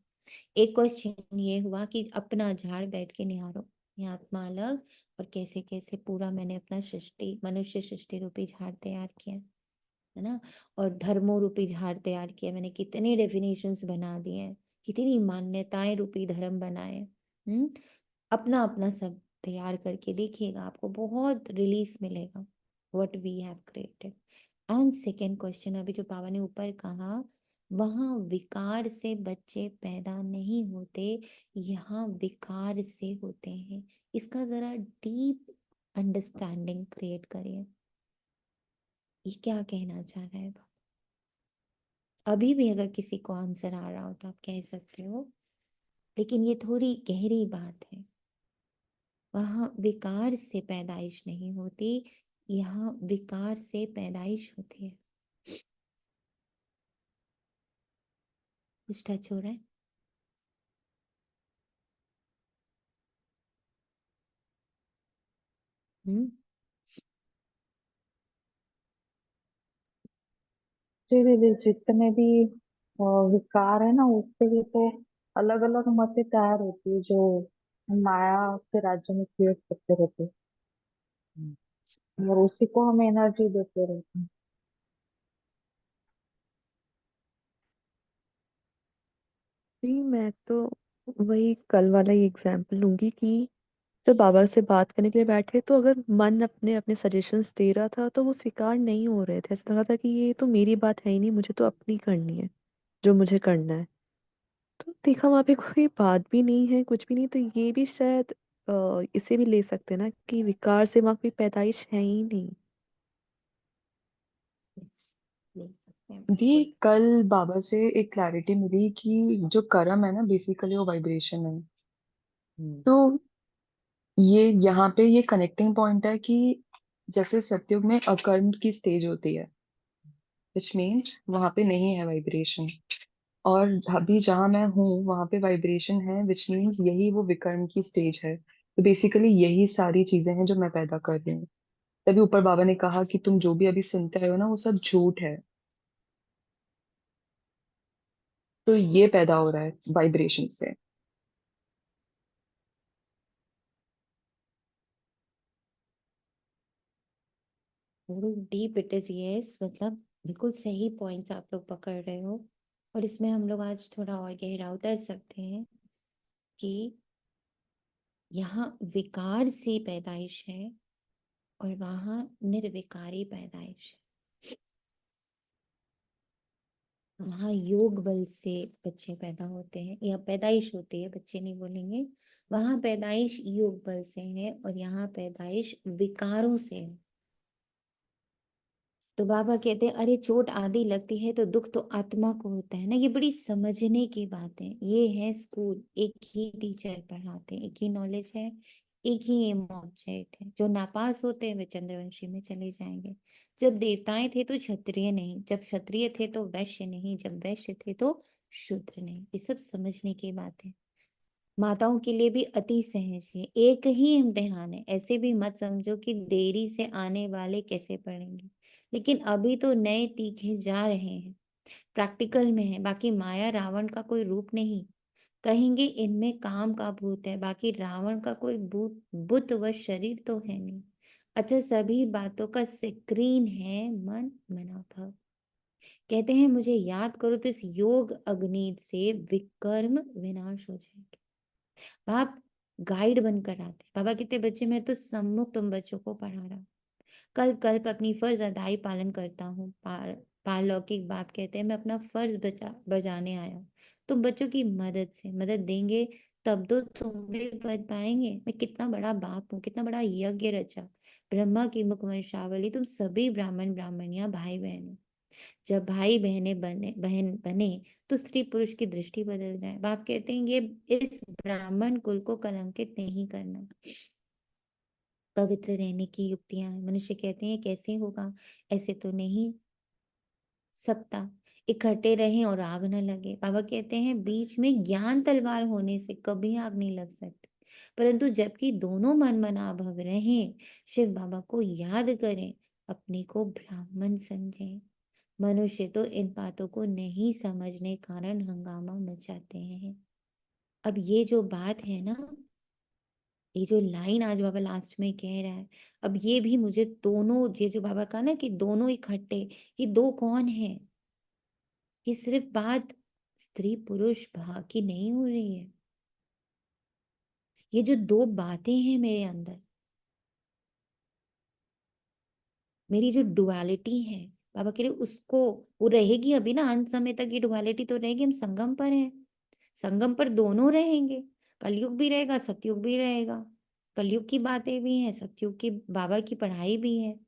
एक क्वेश्चन ये हुआ कि अपना झाड़ बैठ के निहारो। ये आत्मा अलग, और कैसे कैसे पूरा मैंने अपना सृष्टि, मनुष्य सृष्टि रूपी झाड़ तैयार किया, है ना। और धर्मों रूपी झाड़ तैयार किया मैंने, कितने डेफिनेशंस बना दिए हैं, कितनी मान्यताएं रूपी धर्म बनाए। अपना अपना सब तैयार करके देखिएगा, आपको बहुत रिलीफ मिलेगा, what we have created. And second question, अभी जो बाबा ने ऊपर कहा, वहां विकार से बच्चे पैदा नहीं होते, यहाँ विकार से होते हैं। इसका जरा डीप अंडरस्टैंडिंग क्रिएट करिए, ये क्या कहना चाह रहा है बाबा। अभी भी अगर किसी को आंसर आ रहा हो तो आप कह सकते हो, लेकिन ये थोड़ी गहरी बात है। वहां विकार से पैदाइश नहीं होती, यहाँ विकार से पैदाइश होती है। कुछ टच हो रहा है? हम्म जी दीदी, जितने भी विकार है ना, उसके लिए तो अलग अलग मतें तैयार होती है जो माया के राज्य में क्रिएट करते रहते हैं, और उसी को हम एनर्जी देते रहते हैं। नहीं, मैं तो वही कल वाला ही एग्जाम्पल लूंगी कि जब बाबा से बात करने के लिए बैठे तो अगर मन अपने अपने सजेशंस दे रहा था तो वो स्वीकार नहीं हो रहे थे। ऐसा लग रहा था कि ये तो मेरी बात है ही नहीं, मुझे तो अपनी करनी है जो मुझे करना है। तो देखा वहाँ पे कोई बात भी नहीं है, कुछ भी नहीं, तो ये भी शायद इसे भी ले सकते हैं ना कि विकार से वहाँ कोई पैदाइश है ही नहीं। Yes, ले सकते हैं दी बिल्कुल। कल बाबा से एक क्लैरिटी मिली कि जो कर्म है ना, बेसिकली वो वाइब्रेशन है। हम्म। तो ये यहाँ पे ये कनेक्टिंग पॉइंट है कि जैसे सतयुग में अकर्म की स्टेज होती है, विच मीन्स वहां पे नहीं है वाइब्रेशन, और अभी जहाँ मैं हूँ वहां पे वाइब्रेशन है, विच मीन्स यही वो विकर्म की स्टेज है। तो बेसिकली यही सारी चीजें हैं जो मैं पैदा कर रही हूँ। तभी ऊपर बाबा ने कहा कि तुम जो भी अभी सुनते हो ना, वो सब झूठ है। तो ये पैदा हो रहा है वाइब्रेशन से। डीप इट इज, यस, मतलब बिल्कुल सही पॉइंट्स आप लोग पकड़ रहे हो। और इसमें हम लोग आज थोड़ा और गहरा उतर सकते हैं कि यहाँ विकार से पैदाइश है और वहां निर्विकारी पैदाइश है। वहां योग बल से बच्चे पैदा होते हैं, या पैदाइश होती है, बच्चे नहीं बोलेंगे। वहां पैदाइश योग बल से है और यहाँ पैदाइश विकारों से है। तो बाबा कहते हैं, अरे चोट आदि लगती है तो दुख तो आत्मा को होता है ना। ये बड़ी समझने की बात है। ये है स्कूल, एक ही टीचर पढ़ाते हैं, एक ही नॉलेज है, एक ही एम ऑब्जेक्ट है। जो नापास होते हैं वे चंद्रवंशी में चले जाएंगे। जब देवताएं थे तो क्षत्रिय नहीं, जब क्षत्रिय थे तो वैश्य नहीं, जब वैश्य थे तो शूद्र नहीं। ये सब समझने की बात है। माताओं के लिए भी अति सहज है, एक ही इम्तिहान है। ऐसे भी मत समझो कि देरी से आने वाले कैसे पढ़ेंगे, लेकिन अभी तो नए तीखे जा रहे हैं, प्रैक्टिकल में है। बाकी माया रावण का कोई रूप नहीं। कहेंगे इनमें काम का भूत है, बाकी रावण का कोई भूत बुत व शरीर तो है नहीं। अच्छा, सभी बातों का स्क्रीन है मन मनाभव। कहते हैं मुझे याद करो तो इस योग अग्नि से विकर्म विनाश हो जाएंगे। आप गाइड बनकर आते। बाबा कहते बच्चे मैं तो सम्मुख तुम बच्चों को पढ़ा रहा हूँ, कल्प कल्प अपनी फर्ज अदाई पालन करता हूँ। पारलौकिक बाप कहते हैं मैं अपना फर्ज बजाने आया हूँ। तुम बच्चों की मदद से मदद देंगे तब तो तुम भी बच पाएंगे। मैं कितना बड़ा बाप हूँ, कितना बड़ा यज्ञ रचा। ब्रह्मा की मुख वंशावली, तुम सभी ब्राह्मण ब्राह्मणियां भाई बहन हो। जब भाई बहन बने तो स्त्री पुरुष की दृष्टि बदल जाए। बाप कहते हैं ये इस ब्राह्मण कुल को कलंकित नहीं करना। पवित्र रहने की युक्तियां हैं। मनुष्य कहते हैं कैसे होगा, ऐसे तो नहीं सकता, इकट्ठे रहें और आग न लगे। बाबा कहते हैं बीच में ज्ञान तलवार होने से कभी आग नहीं लग सकती, परंतु जबकि दोनों मन मनाभव रहें, शिव बाबा को याद करें, अपने को ब्राह्मण समझें। मनुष्य तो इन बातों को नहीं समझने कारण हंगामा मचाते हैं। अब ये जो बात है ना, ये जो लाइन आज बाबा लास्ट में कह रहा है, अब ये भी मुझे दोनों, ये जो बाबा कहा ना कि दोनों इकट्ठे, ये दो कौन है? ये सिर्फ बात स्त्री पुरुष भाव की नहीं हो रही है। ये जो दो बातें हैं मेरे अंदर, मेरी जो डुअलिटी है, बाबा कह रहे उसको, वो रहेगी अभी ना, अंत समय तक ये डुअलिटी तो रहेगी। हम संगम पर हैं, संगम पर दोनों रहेंगे। कलयुग भी रहेगा, सतयुग भी रहेगा। कलयुग की बातें भी हैं, सतयुग की बाबा की पढ़ाई भी है।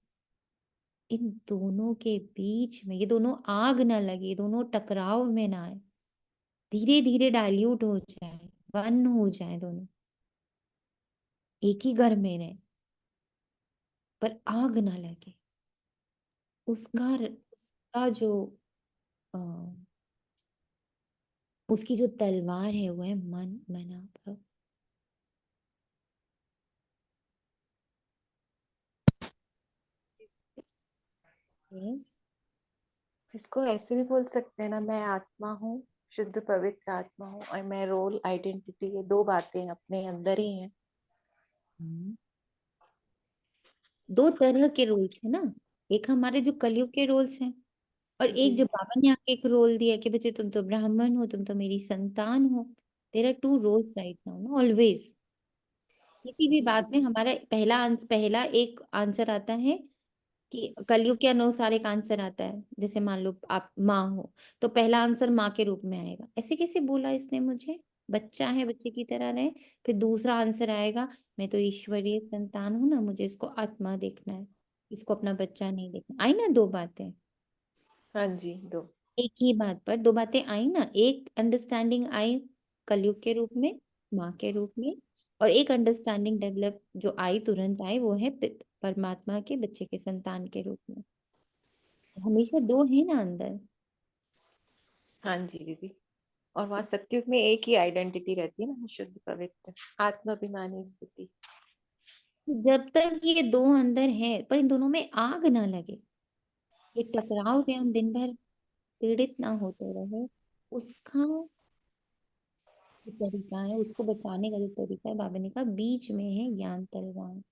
इन दोनों के बीच में ये दोनों आग ना लगे, दोनों टकराव में ना आए, धीरे धीरे डाइल्यूट हो जाए, वन हो जाए, दोनों एक ही घर में रहे, पर आग ना लगे। उसका उसका जो अ, उसकी जो तलवार है वो है मन मना भव। यस, इसको ऐसे भी बोल सकते हैं ना, मैं आत्मा हूँ, शुद्ध पवित्र आत्मा हूँ, और मैं रोल आइडेंटिटी, ये दो बातें अपने अंदर ही हैं। दो तरह के रोल्स है ना, एक हमारे जो कलयुग के रोल्स हैं, और जी एक जो बाबा ने आके एक रोल दिया कि बच्चे तुम तो ब्राह्मण हो, तुम तो मेरी संतान हो। There are two roles right now ना, ऑलवेज। किसी भी जी बात में दीदी। हमारा पहला एक आंसर आता है कि कलयुग के अनुसार एक आंसर आता है। जैसे मान लो आप माँ हो, तो पहला आंसर माँ के रूप में आएगा। ऐसे कैसे बोला इसने मुझे, बच्चा है, बच्चे की तरह रहे। फिर दूसरा आंसर आएगा, मैं तो ईश्वरीय संतान हूं ना, मुझे इसको आत्मा देखना है, इसको अपना बच्चा नहीं देखना। आई ना दो बातें, हाँ जी, दो। एक ही बात पर दो बातें आई ना। एक अंडरस्टैंडिंग आई कलयुग के रूप में, माँ के रूप में, और एक अंडरस्टैंडिंग डेवलप जो आई, तुरंत आई, वो है परमात्मा के बच्चे के संतान के रूप में। हमेशा दो है ना अंदर। हाँ जी दीदी। और वहाँ सत्युग में एक ही आइडेंटिटी रहती है ना, शुद्ध पवित्र आत्माभिमानी स्थिति। जब तक ये दो अंदर है, पर इन दोनों में आग ना लगे, ये टकराव से हम दिन भर पीड़ित ना होते रहे, उसका जो तरीका है, उसको बचाने का जो तरीका है, बाबा ने कहा बीच में है ज्ञान तलवार।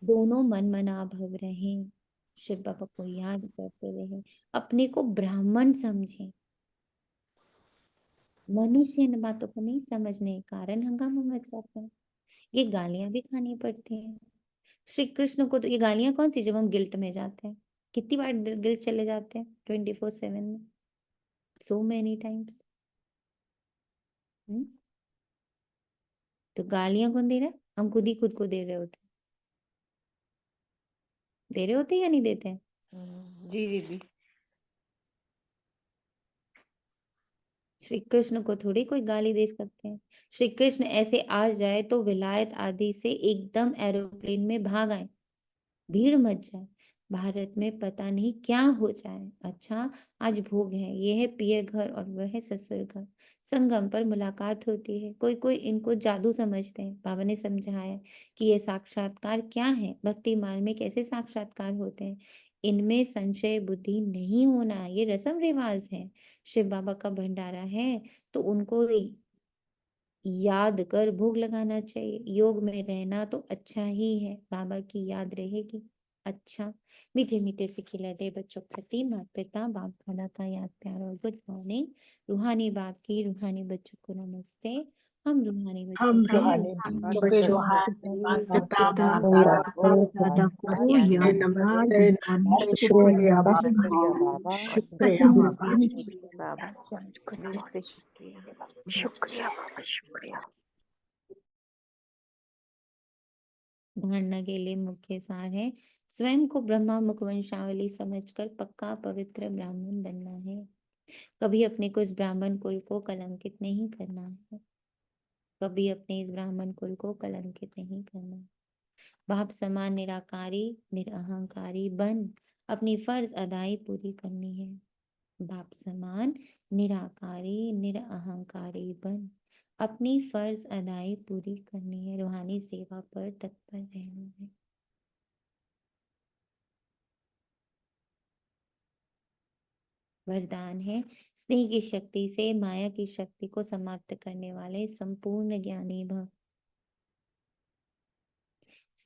दोनों मन मना भव रहे, शिव बाबा को याद करते रहे, अपने को ब्राह्मण समझे। मनुष्य इन बातों को नहीं समझने के कारण हंगामा मच जाता है, ये गालियां भी खानी पड़ती हैं। श्री कृष्ण को तो ये गालियां कौन सी, जब हम गिल्ट में जाते हैं। कितनी बार गिल्ट चले जाते हैं 24/7 में, सो मेनी टाइम्स। तो गालियां कौन दे रहा है? हम खुद ही खुद को दे रहे होते, दे रहे होते या नहीं देते हैं? जी दीदी। श्री कृष्ण को थोड़ी कोई गाली दे सकते हैं। श्री कृष्ण ऐसे आ जाए तो विलायत आदि से एकदम एरोप्लेन में भाग आए, भीड़ मच जाए, भारत में पता नहीं क्या हो जाए। अच्छा, आज भोग है, ये है पिय घर और वह है ससुर घर। संगम पर मुलाकात होती है, कोई कोई इनको जादू समझते हैं। बाबा ने समझाया कि ये साक्षात्कार क्या है, भक्ति मार्ग में कैसे साक्षात्कार होते हैं। इनमें संशय बुद्धि नहीं होना, ये रस्म रिवाज है। शिव बाबा का भंडारा है, तो उनको याद कर भोग लगाना चाहिए। योग में रहना तो अच्छा ही है, बाबा की याद रहेगी। अच्छा, मीठे मीठे से खिलाते बच्चों के प्रति माता पिता बाप दादा का याद प्यार और गुड मॉर्निंग। रूहानी बाप की रूहानी बच्चों को नमस्ते। हम रूहानी बच्चों हम को रूहानी बच्चों रूहानी रूहानी माता पिता पिता बाप बाप दादा को दादा नमस्ते को नमस्ते, शुक्रिया बाबा, शुक्रिया बाबा, शुक्रिया बाबा, शुक्रिया बाबा, दिल से शुक्रिया। शुक्रिया बाबा, शुक्रिया। धारणा के लिए मुख्य सार है, स्वयं को ब्रह्मा मुखवंशावली समझकर पक्का पवित्र ब्राह्मण बनना है। कभी अपने को इस ब्राह्मण कुल को कलंकित नहीं करना है, कभी अपने इस ब्राह्मण कुल को कलंकित नहीं करना। बाप समान निराकारी निरअहंकारी बन अपनी फर्ज अदाई पूरी करनी है। बाप समान निराकारी निरअहंकारी बन अपनी फर्ज अदाई पूरी करनी है। रूहानी सेवा पर तत्पर रहना है। वरदान है, स्नेह की शक्ति से माया की शक्ति को समाप्त करने वाले संपूर्ण ज्ञानी भव।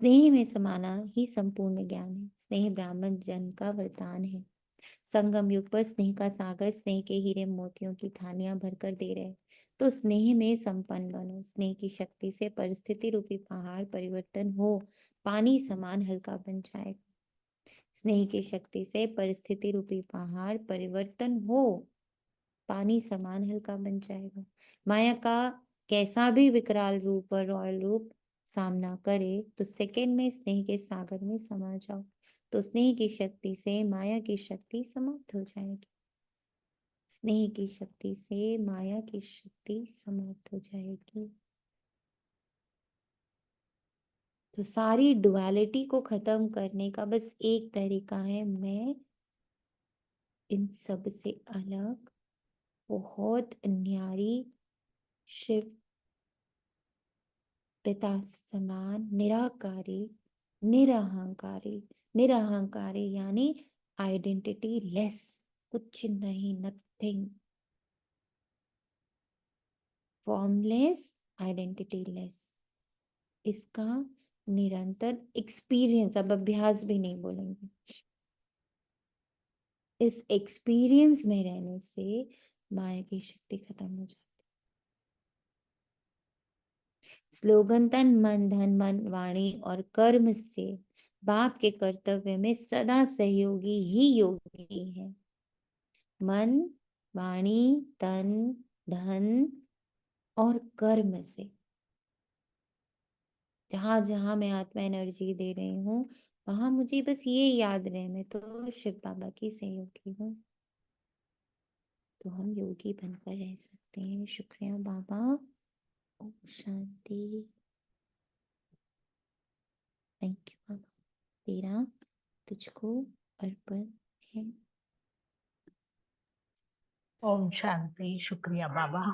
स्नेह में समाना ही संपूर्ण ज्ञान है। स्नेह ब्राह्मण जन का वरदान है। संगम युग पर स्नेह का सागर स्नेह के हीरे मोतियों की थालियां भरकर दे रहे। तो स्नेह में संपन्न बनो। स्नेह की शक्ति से परिस्थिति रूपी पहाड़ परिवर्तन हो पानी समान हल्का बन जाएगा। स्नेह की शक्ति से परिस्थिति रूपी पहाड़ परिवर्तन हो पानी समान हल्का बन जाएगा। माया का कैसा भी विकराल रूप और रॉयल रूप सामना करे तो सेकंड में स्नेह के सागर में समा जाओ। तो स्नेह की शक्ति से माया की शक्ति समाप्त हो जाएगी। स्नेह की शक्ति से माया की शक्ति समाप्त हो जाएगी। तो सारी डुअलिटी को खत्म करने का बस एक तरीका है, मैं इन सब से अलग बहुत न्यारी शिव पिता समान निराकारी निरहंकारी। निरहंकारी यानी आइडेंटिटी लेस, कुछ नहीं, नथिंग, फॉर्मलेस, आइडेंटिटी लेस। इसका निरंतर एक्सपीरियंस, अब अभ्यास भी नहीं बोलेंगे, इस एक्सपीरियंस में रहने से माया की शक्ति खत्म हो जाती। स्लोगन तन मन धन मन वाणी और कर्म से बाप के कर्तव्य में सदा सहयोगी ही योगी है। मन वाणी तन धन और कर्म से, जहां जहां मैं आत्मा एनर्जी दे रही हूँ वहां मुझे बस ये याद रहे मैं तो शिव बाबा की सहयोगी हूँ। तो हम योगी बनकर रह सकते हैं। शुक्रिया बाबा। ओम शांति। थैंक यू बाबा। तेरा तुझको अर्पण है। ओम शांति। शुक्रिया बाबा।